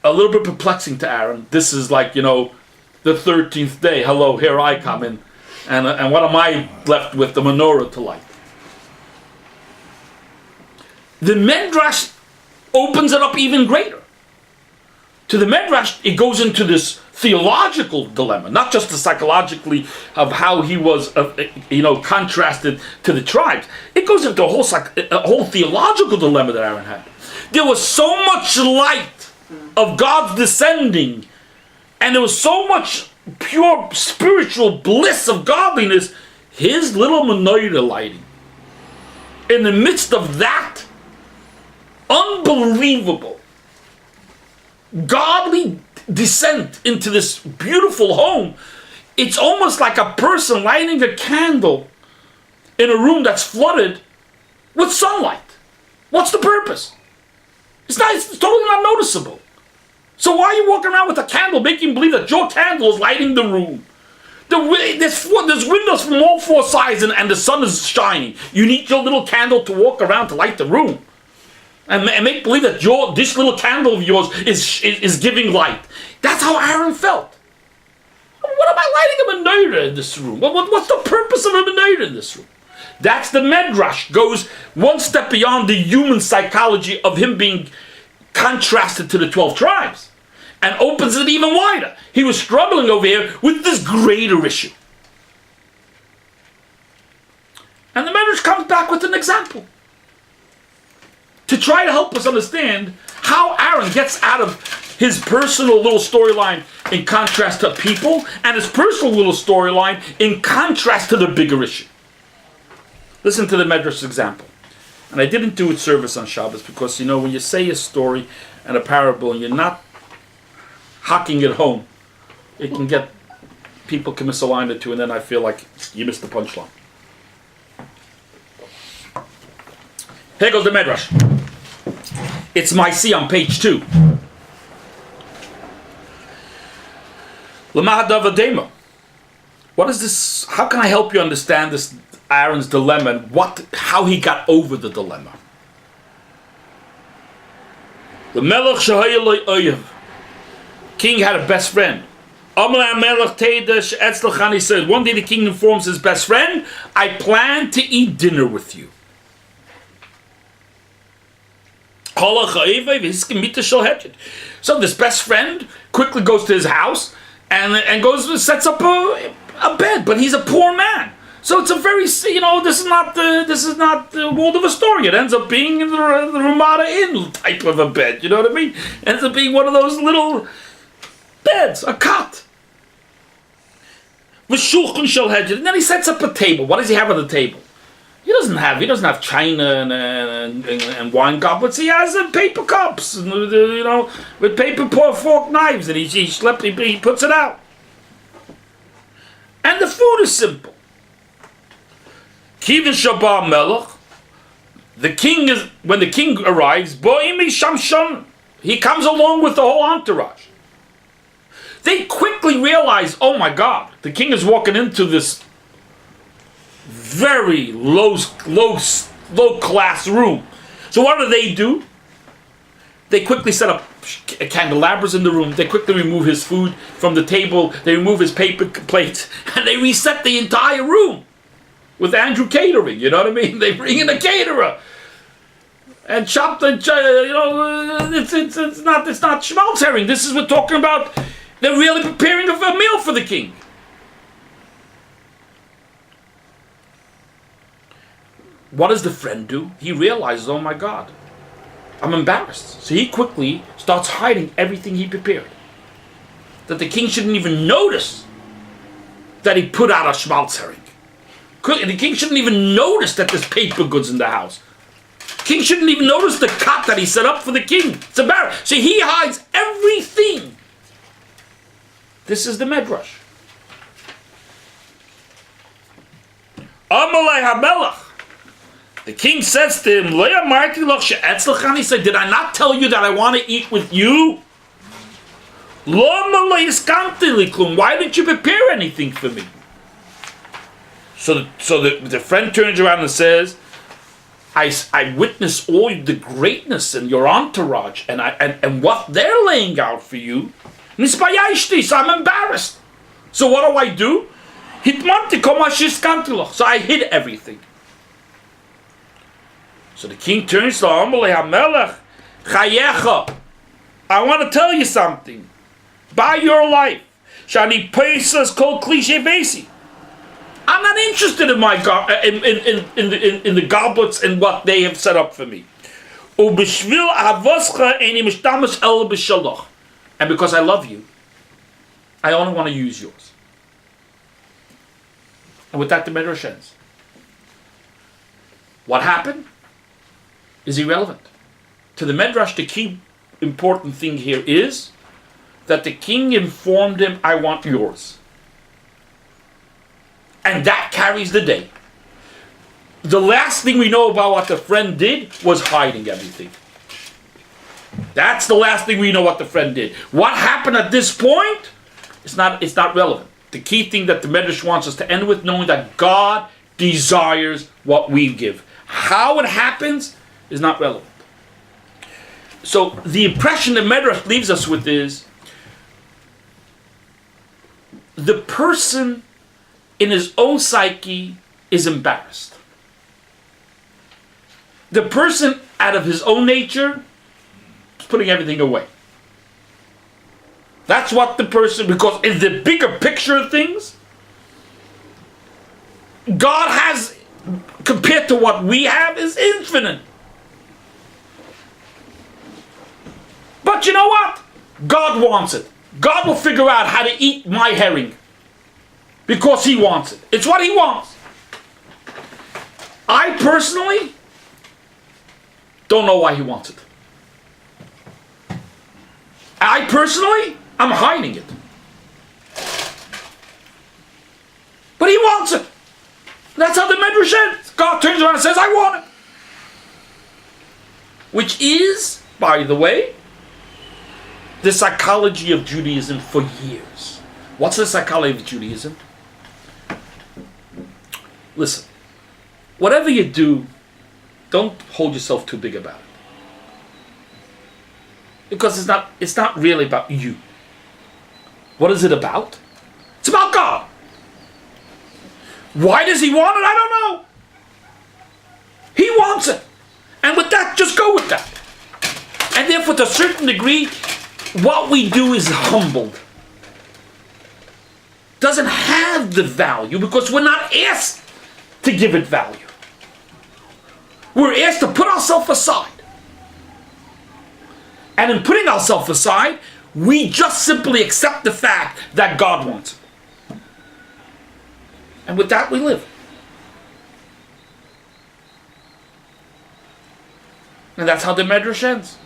perplexing to Aaron. This is like, the 13th day. Hello, here I come in. And what am I left with? The menorah to light. The Midrash opens it up even greater. To the Midrash, it goes into this theological dilemma, not just the psychologically of how he was, contrasted to the tribes. It goes into a whole theological dilemma that Aaron had. There was so much light of God's descending, and there was so much pure spiritual bliss of godliness. His little menorah lighting, in the midst of that unbelievable godly descent into this beautiful home, it's almost like a person lighting a candle in a room that's flooded with sunlight. What's the purpose? It's totally not noticeable. So why are you walking around with a candle making believe that your candle is lighting the room? There's windows from all four sides and the sun is shining. You need your little candle to walk around to light the room. And make believe that this little candle of yours is giving light. That's how Aaron felt. What am I lighting a menorah in this room? What's the purpose of a menorah in this room? That's the Midrash. Goes one step beyond the human psychology of him being contrasted to the 12 tribes and opens it even wider. He was struggling over here with this greater issue. And the Midrash comes back with an example to try to help us understand how Aaron gets out of his personal little storyline in contrast to people, and his personal little storyline in contrast to the bigger issue. Listen to the Midrash example. And I didn't do it service on Shabbos because, when you say a story and a parable and you're not hocking it home, it can get, people can misalign it too, and then I feel like you missed the punchline. Here goes the Midrash. It's my C on page 2. What is this? How can I help you understand this Aaron's dilemma and how he got over the dilemma? The Melech Shahayaloi Oyev. King had a best friend. He said, one day the king informs his best friend, I plan to eat dinner with you. So this best friend quickly goes to his house and sets up a bed, but he's a poor man. So it's a very, this is not the world of Astoria. It ends up being in the Ramada Inn type of a bed. You know what I mean? It ends up being one of those little beds, a cot. And then he sets up a table. What does he have on the table? He doesn't have china and wine goblets. He has paper cups, and, with paper fork knives, and he puts it out. And the food is simple. Kivin Shabbat Melech. When the king arrives, he comes along with the whole entourage. They quickly realize, oh my God, the king is walking into this very low class room. So what do? They quickly set up candelabras in the room. They quickly remove his food from the table. They remove his paper plates, and they reset the entire room with Andrew catering. You know what I mean? They bring in a caterer and chop the. It's not schmaltz. This is we're talking about. They're really preparing a meal for the king. What does the friend do? He realizes, oh my God, I'm embarrassed. So he quickly starts hiding everything he prepared. That the king shouldn't even notice that he put out a schmaltz herring. The king shouldn't even notice that there's paper goods in the house. The king shouldn't even notice the cot that he set up for the king. It's embarrassing. So he hides everything. This is the Midrash. Amalei HaMelech. The king says to him, he said, did I not tell you that I want to eat with you? Why didn't you prepare anything for me? So the friend turns around and says, I witness all the greatness in your entourage and what they're laying out for you. So I'm embarrassed. So what do? So I hid everything. So the king turns to Amalei HaMelech, Chayecha, I want to tell you something. By your life, Shani Pesas Kol Klishe Vesi. I'm not interested in my in the goblets and what they have set up for me. Ubishvil Avoscha Eni Mishtamash El B'Shaloch. And because I love you, I only want to use yours. And with that, the Midrash ends. What happened is irrelevant. To the Midrash, the key important thing here is that the king informed him, I want yours. And that carries the day. The last thing we know about what the friend did was hiding everything. That's the last thing we know what the friend did. What happened at this point? It's not relevant. The key thing that the Midrash wants us to end with, knowing that God desires what we give. How it happens is not relevant. So the impression the Midrash leaves us with is the person in his own psyche is embarrassed. The person out of his own nature is putting everything away. That's what the person, because in the bigger picture of things, God has, compared to what we have, is infinite. But you know what? God wants it. God will figure out how to eat my herring. Because he wants it. It's what he wants. I personally don't know why he wants it. I personally, I'm hiding it. But he wants it. That's how the Midrash ends. God turns around and says, I want it. Which is, by the way, the psychology of Judaism for years. What's the psychology of Judaism? Listen, whatever you do, don't hold yourself too big about it. Because it's not really about you. What is it about? It's about God. Why does he want it? I don't know. He wants it. And with that, just go with that. And therefore, to a certain degree, what we do is humbled. Doesn't have the value because we're not asked to give it value. We're asked to put ourselves aside. And in putting ourselves aside, we just simply accept the fact that God wants it. And with that, we live. And that's how the Midrash ends.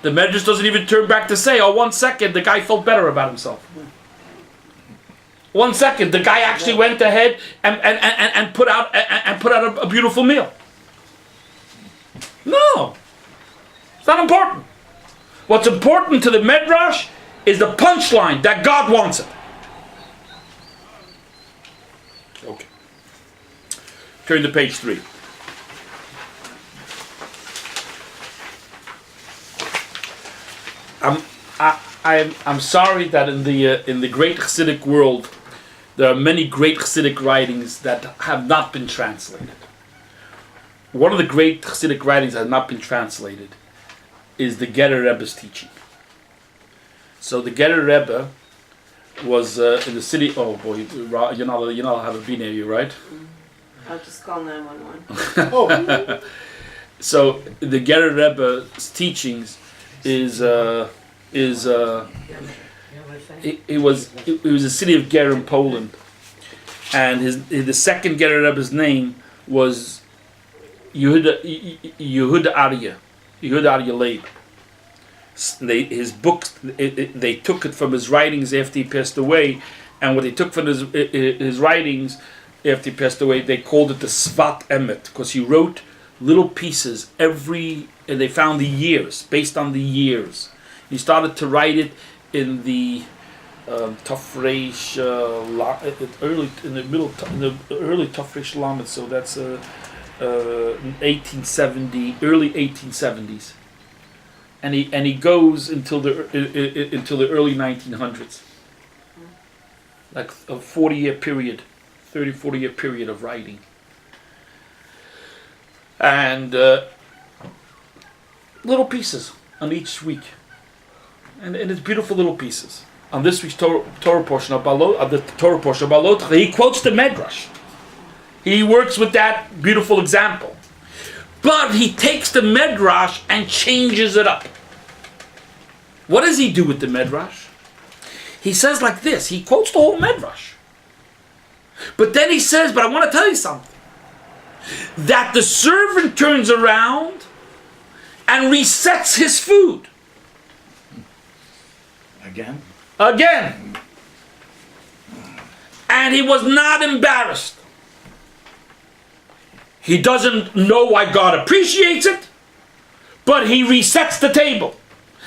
The Midrash doesn't even turn back to say, oh, 1 second, the guy felt better about himself. 1 second, the guy actually went ahead and put out a beautiful meal. No. It's not important. What's important to the Midrash is the punchline that God wants it. Okay. Turn to page 3. I'm sorry that in the great Chassidic world there are many great Chassidic writings that have not been translated. One of the great Chassidic writings that has not been translated is the Getter Rebbe's teaching. So the Getter Rebbe was in the city. Oh boy, you know how to be near you, right? I'll just call 911. Oh. So the Getter Rebbe's teachings is it was a city of Ger in Poland, and the second Getter Rebbe's name was Yehuda Arya Leib. His books, they took it from his writings after he passed away, and what they took from his writings after he passed away, they called it the Svat Emet, because he wrote little pieces and they found the years, based on the years. He started to write it in the Tafresh early Tafresh Lamed, so that's 1870, early 1870s, and he goes until the early 1900s, like a 40-year period, 40-year period of writing, and little pieces on each week. And it's beautiful little pieces. On this week's Torah portion of Balot, he quotes the Midrash. He works with that beautiful example. But he takes the Midrash and changes it up. What does he do with the Midrash? He says like this. He quotes the whole Midrash. But then he says, but I want to tell you something. That the servant turns around and resets his food. Again. And he was not embarrassed. He doesn't know why God appreciates it, but he resets the table.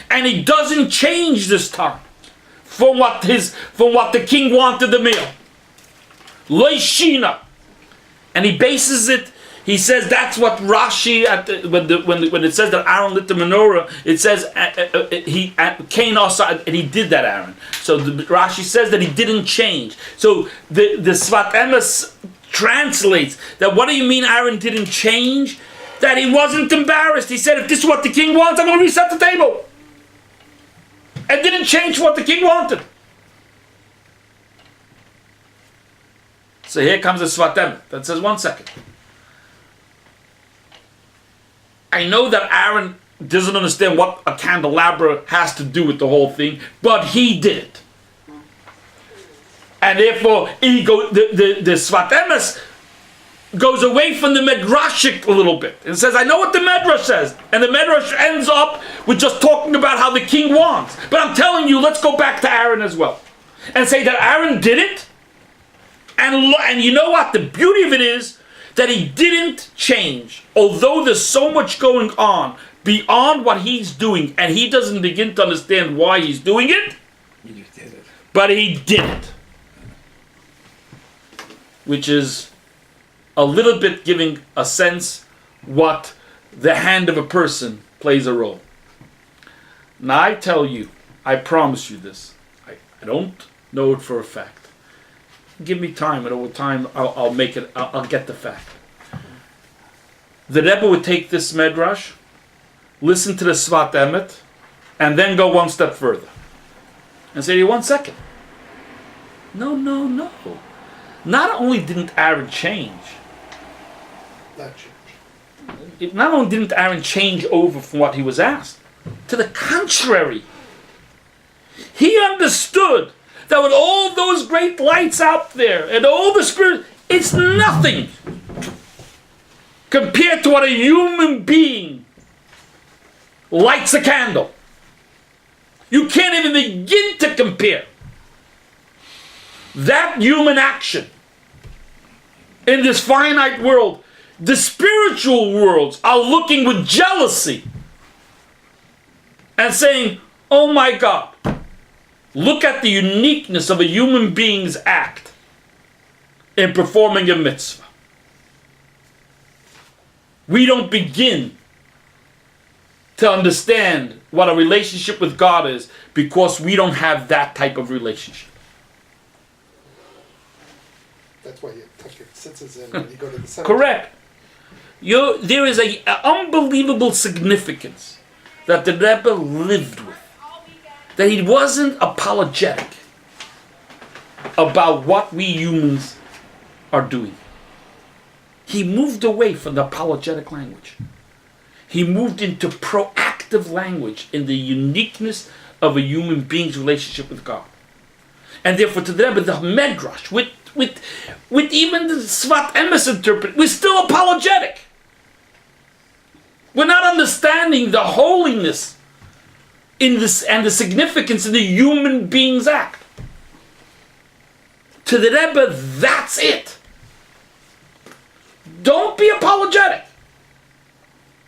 And he doesn't change this time from what the king wanted the meal. Lo shina. And he bases it. He says that's what Rashi when it says that Aaron lit the menorah, it says Cain also, and he did that, Aaron. So Rashi says that he didn't change. So the Svat Emes translates that. What do you mean Aaron didn't change? That he wasn't embarrassed. He said, if this is what the king wants, I'm going to reset the table. And didn't change what the king wanted. So here comes the Svat Emes that says, 1 second. I know that Aaron doesn't understand what a candelabra has to do with the whole thing, but he did it. And therefore, the Svat Emes goes away from the Midrashic a little bit and says, I know what the Midrash says. And the Midrash ends up with just talking about how the king wants. But I'm telling you, let's go back to Aaron as well. And say that Aaron did it. And you know what? The beauty of it is that he didn't change. Although there's so much going on beyond what he's doing, and he doesn't begin to understand why he's doing it. He just did it. But he didn't. Which is a little bit giving a sense what the hand of a person plays a role. Now I tell you, I promise you this. I don't know it for a fact. Give me time, and over time I'll make it. I'll get the fact. The Rebbe would take this Midrash, listen to the Svat Emet, and then go one step further and say, 1 second. No. Not only didn't Aaron change, not only didn't Aaron change over from what he was asked, to the contrary, he understood that with all those great lights out there and all the spirit, it's nothing compared to what a human being lights a candle. You can't even begin to compare that human action in this finite world. The spiritual worlds are looking with jealousy and saying, oh my God, look at the uniqueness of a human being's act in performing a mitzvah. We don't begin to understand what a relationship with God is because we don't have that type of relationship. That's why you tuck your senses in when you go to the cemetery. Correct. There is an unbelievable significance that the Rebbe lived with. That he wasn't apologetic about what we humans are doing. He moved away from the apologetic language. He moved into proactive language in the uniqueness of a human being's relationship with God. And therefore to the Rebbe, the Midrash, with even the Svat Emes interpret, we're still apologetic. We're not understanding the holiness in this and the significance in the human being's act. To the Rebbe, that's it. Don't be apologetic.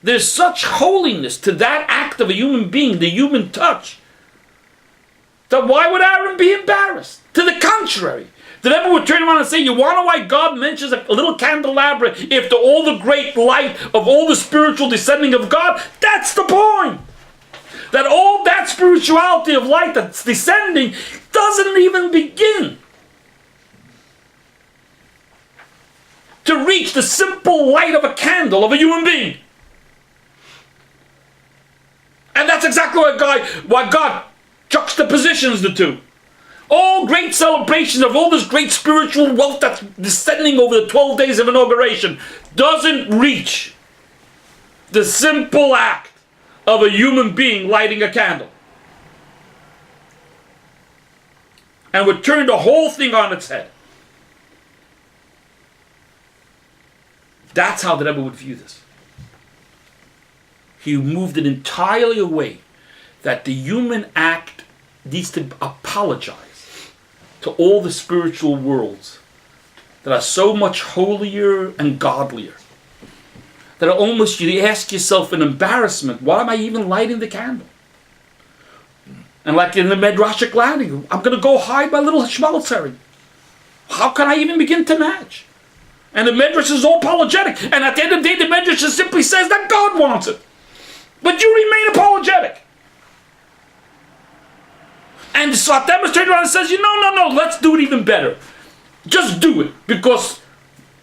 There's such holiness to that act of a human being, the human touch, that why would Aaron be embarrassed? To the contrary, the Rebbe would turn around and say, you want to know why God mentions a little candelabra after all the great light of all the spiritual descending of God? That's the point. That all that spirituality of light that's descending doesn't even begin to reach the simple light of a candle of a human being. And that's exactly why God juxtapositions the two. All great celebrations of all this great spiritual wealth that's descending over the 12 days of inauguration doesn't reach the simple act of a human being lighting a candle. And would turn the whole thing on its head. That's how the Rebbe would view this. He moved it entirely away that the human act needs to apologize to all the spiritual worlds that are so much holier and godlier that almost you ask yourself in embarrassment, why am I even lighting the candle? And like in the Midrashic landing, I'm going to go hide my little schmaltzering. How can I even begin to match? And the Midrash is all apologetic. And at the end of the day, the Midrash simply says that God wants it. But you remain apologetic. And the Svat Emes turns around and says, no, let's do it even better. Just do it, because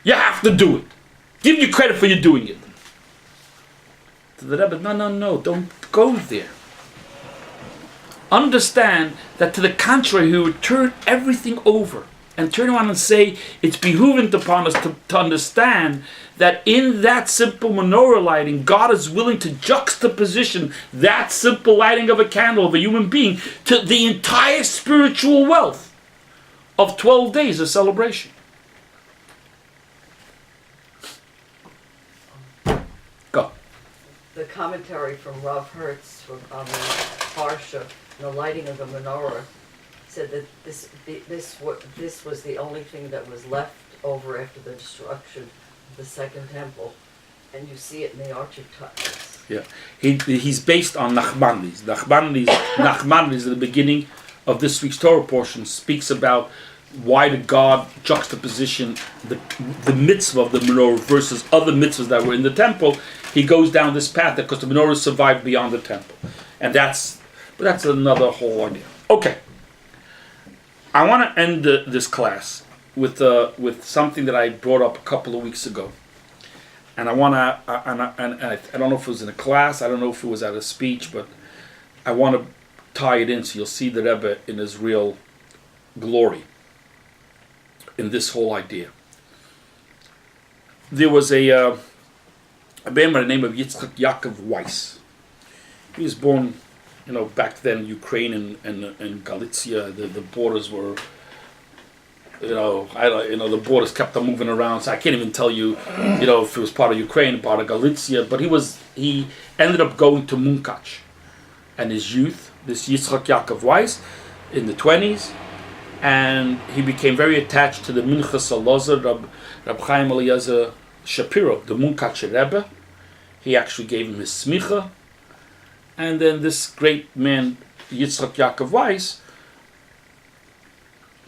you have to do it. Give you credit for you doing it. To the Rebbe, no, don't go there. Understand that to the contrary, he would turn everything over and turn around and say, it's behooving upon us to understand that in that simple menorah lighting, God is willing to juxtaposition that simple lighting of a candle of a human being to the entire spiritual wealth of 12 days of celebration. Go. The commentary from Rav Hertz on the Parsha, the lighting of the menorah, said that this was the only thing that was left over after the destruction of the Second Temple, and you see it in the Arch of Tuttons. Yeah, he's based on Nachmanides. Nachmanides is the beginning of this week's Torah portion speaks about why did God juxtaposition the mitzvah of the menorah versus other mitzvahs that were in the temple. He goes down this path because the menorah survived beyond the temple, and that's another whole idea. Okay, I want to end this class with something that I brought up a couple of weeks ago, and I want to I don't know if it was in a class, I don't know if it was at a speech, but I want to tie it in so you'll see the Rebbe in his real glory in this whole idea. There was a man by the name of Yitzchak Yaakov Weiss. He was born, back then Ukraine and Galicia. The borders were, the borders kept on moving around. So I can't even tell you, if it was part of Ukraine, part of Galicia. But he ended up going to Munkach, and his youth, this Yitzchak Yaakov Weiss, in the 20s. And he became very attached to the Minchas Elazar, Rab Chaim Eliezer Shapiro, the Munkach Rebbe. He actually gave him his smicha. And then this great man, Yitzchak Yaakov Weiss,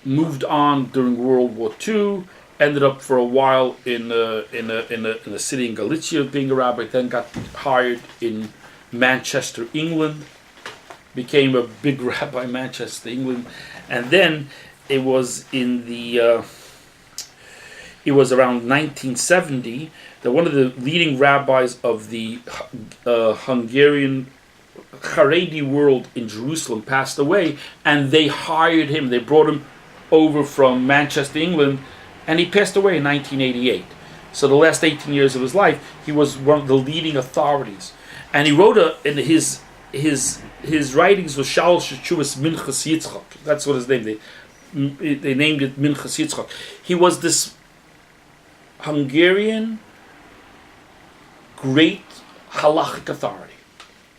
moved on during World War II, ended up for a while in a city in Galicia being a rabbi, then got hired in Manchester, England, became a big rabbi in Manchester, England, and then it was around 1970 that one of the leading rabbis of the Hungarian Haredi world in Jerusalem passed away, and they hired him. They brought him over from Manchester, England, and he passed away in 1988. So the last 18 years of his life, he was one of the leading authorities, and he wrote in his writings was Shalosh Teshuvos Minchas Yitzchak. That's what his name. They named it Minchas Yitzchak. He was this Hungarian great halachic authority,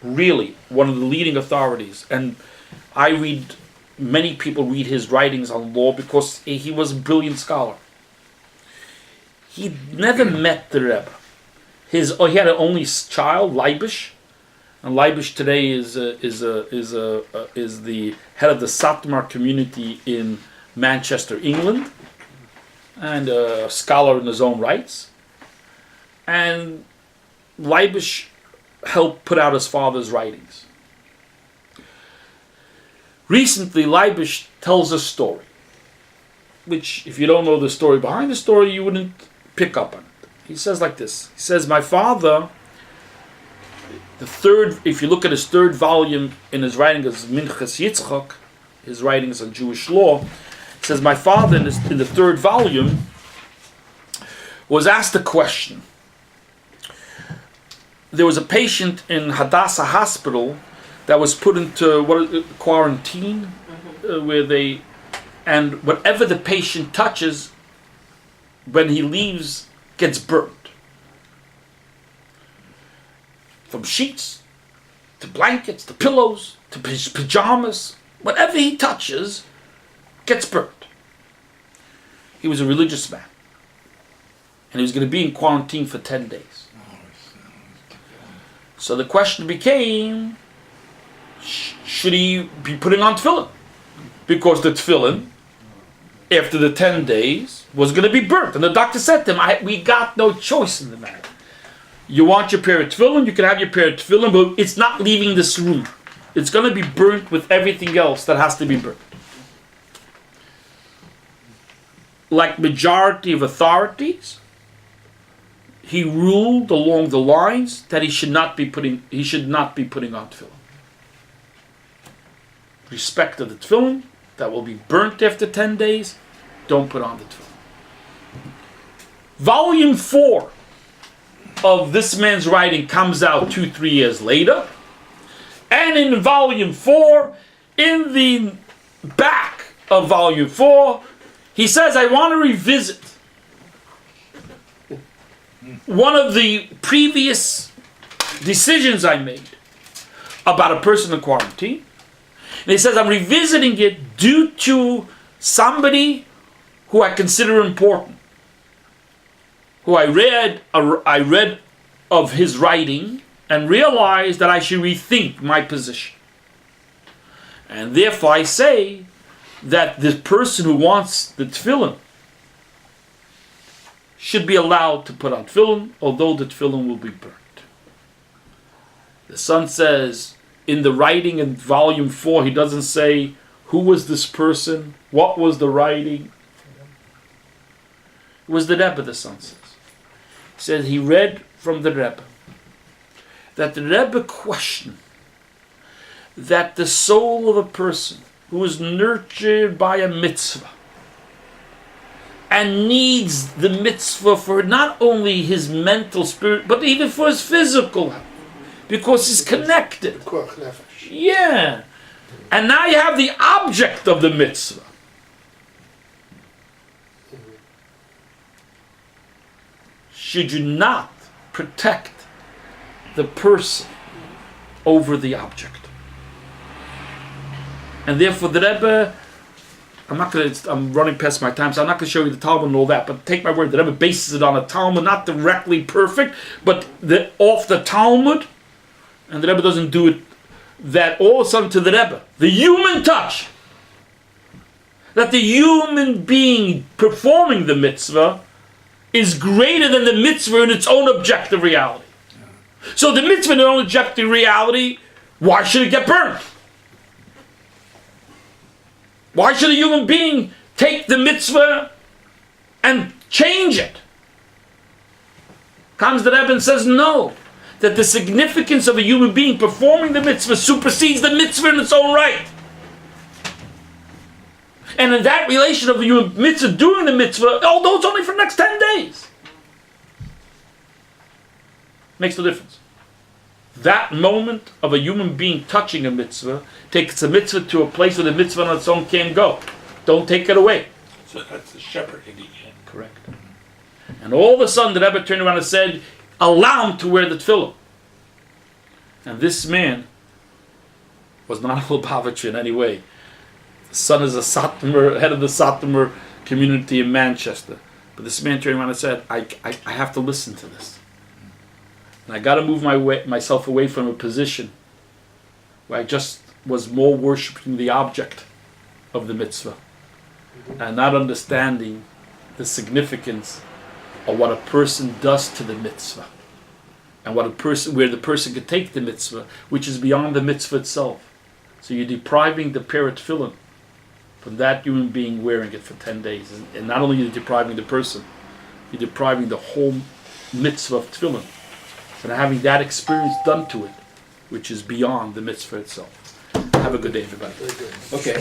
really one of the leading authorities. And many people read his writings on law because he was a brilliant scholar. He never met the Rebbe. He had an only child, Leibish. And Leibish today is the head of the Satmar community in Manchester, England, and a scholar in his own rights. And Leibish helped put out his father's writings. Recently, Leibish tells a story, which, if you don't know the story behind the story, you wouldn't pick up on it. He says like this. He says, my father... if you look at his third volume in his writings, Minchas Yitzchak, his writings on Jewish law, it says, my father in the third volume was asked a question. There was a patient in Hadassah Hospital that was put into quarantine, and whatever the patient touches, when he leaves, gets burnt. From sheets, to blankets, to pillows, to his pajamas, whatever he touches gets burnt. He was a religious man, and he was going to be in quarantine for 10 days. So the question became, should he be putting on tefillin? Because the tefillin, after the 10 days, was going to be burnt. And the doctor said to him, we got no choice in the matter. You want your pair of tefillin, you can have your pair of tefillin, but it's not leaving this room. It's going to be burnt with everything else that has to be burnt. Like majority of authorities, he ruled along the lines that he should not be putting on tefillin. Respect of the tefillin that will be burnt after 10 days, don't put on the tefillin. Volume 4 of this man's writing comes out 2-3 years later, and in volume 4, in the back of volume 4, he says, I want to revisit one of the previous decisions I made about a person in quarantine. And he says, I'm revisiting it due to somebody who I consider important, who I read of his writing and realized that I should rethink my position. And therefore I say that the person who wants the tefillin should be allowed to put on tefillin, although the tefillin will be burnt. The son says, in the writing in volume 4, he doesn't say, who was this person? What was the writing? It was the Rebbe, the son says. He said he read from the Rebbe that the Rebbe questioned that the soul of a person who is nurtured by a mitzvah and needs the mitzvah for not only his mental spirit, but even for his physical health, because he's connected. Koach nefesh. Yeah. And now you have the object of the mitzvah. Should you not protect the person over the object? And therefore the Rebbe, I'm running past my time, so I'm not going to show you the Talmud and all that, but take my word, the Rebbe bases it on a Talmud, not directly perfect, but off the Talmud, and the Rebbe doesn't do it that all of a sudden to the Rebbe, the human touch, that the human being performing the mitzvah is greater than the mitzvah in its own objective reality. So the mitzvah in its own objective reality, why should it get burned? Why should a human being take the mitzvah and change it? Comes the Rebbe and says no, that the significance of a human being performing the mitzvah supersedes the mitzvah in its own right. And in that relation of a human mitzvah doing the mitzvah, although it's only for the next 10 days, makes no difference. That moment of a human being touching a mitzvah takes a mitzvah to a place where the mitzvah on its own can't go. Don't take it away. So that's the shepherd in the end. Correct. And all of a sudden the Rebbe turned around and said, allow him to wear the tefillin. And this man was not a Lubavitcher in any way. The son is a Satmar, head of the Satmar community in Manchester. But this man turned around and said, I have to listen to this. And I got to move myself away from a position where I just was more worshiping the object of the mitzvah and not understanding the significance of what a person does to the mitzvah and where the person could take the mitzvah, which is beyond the mitzvah itself. So you're depriving the parent tefillin from that human being wearing it for 10 days. And not only are you depriving the person, you're depriving the whole mitzvah of tefillin. And having that experience done to it, which is beyond the mitzvah itself. Have a good day, everybody. Very good. Okay.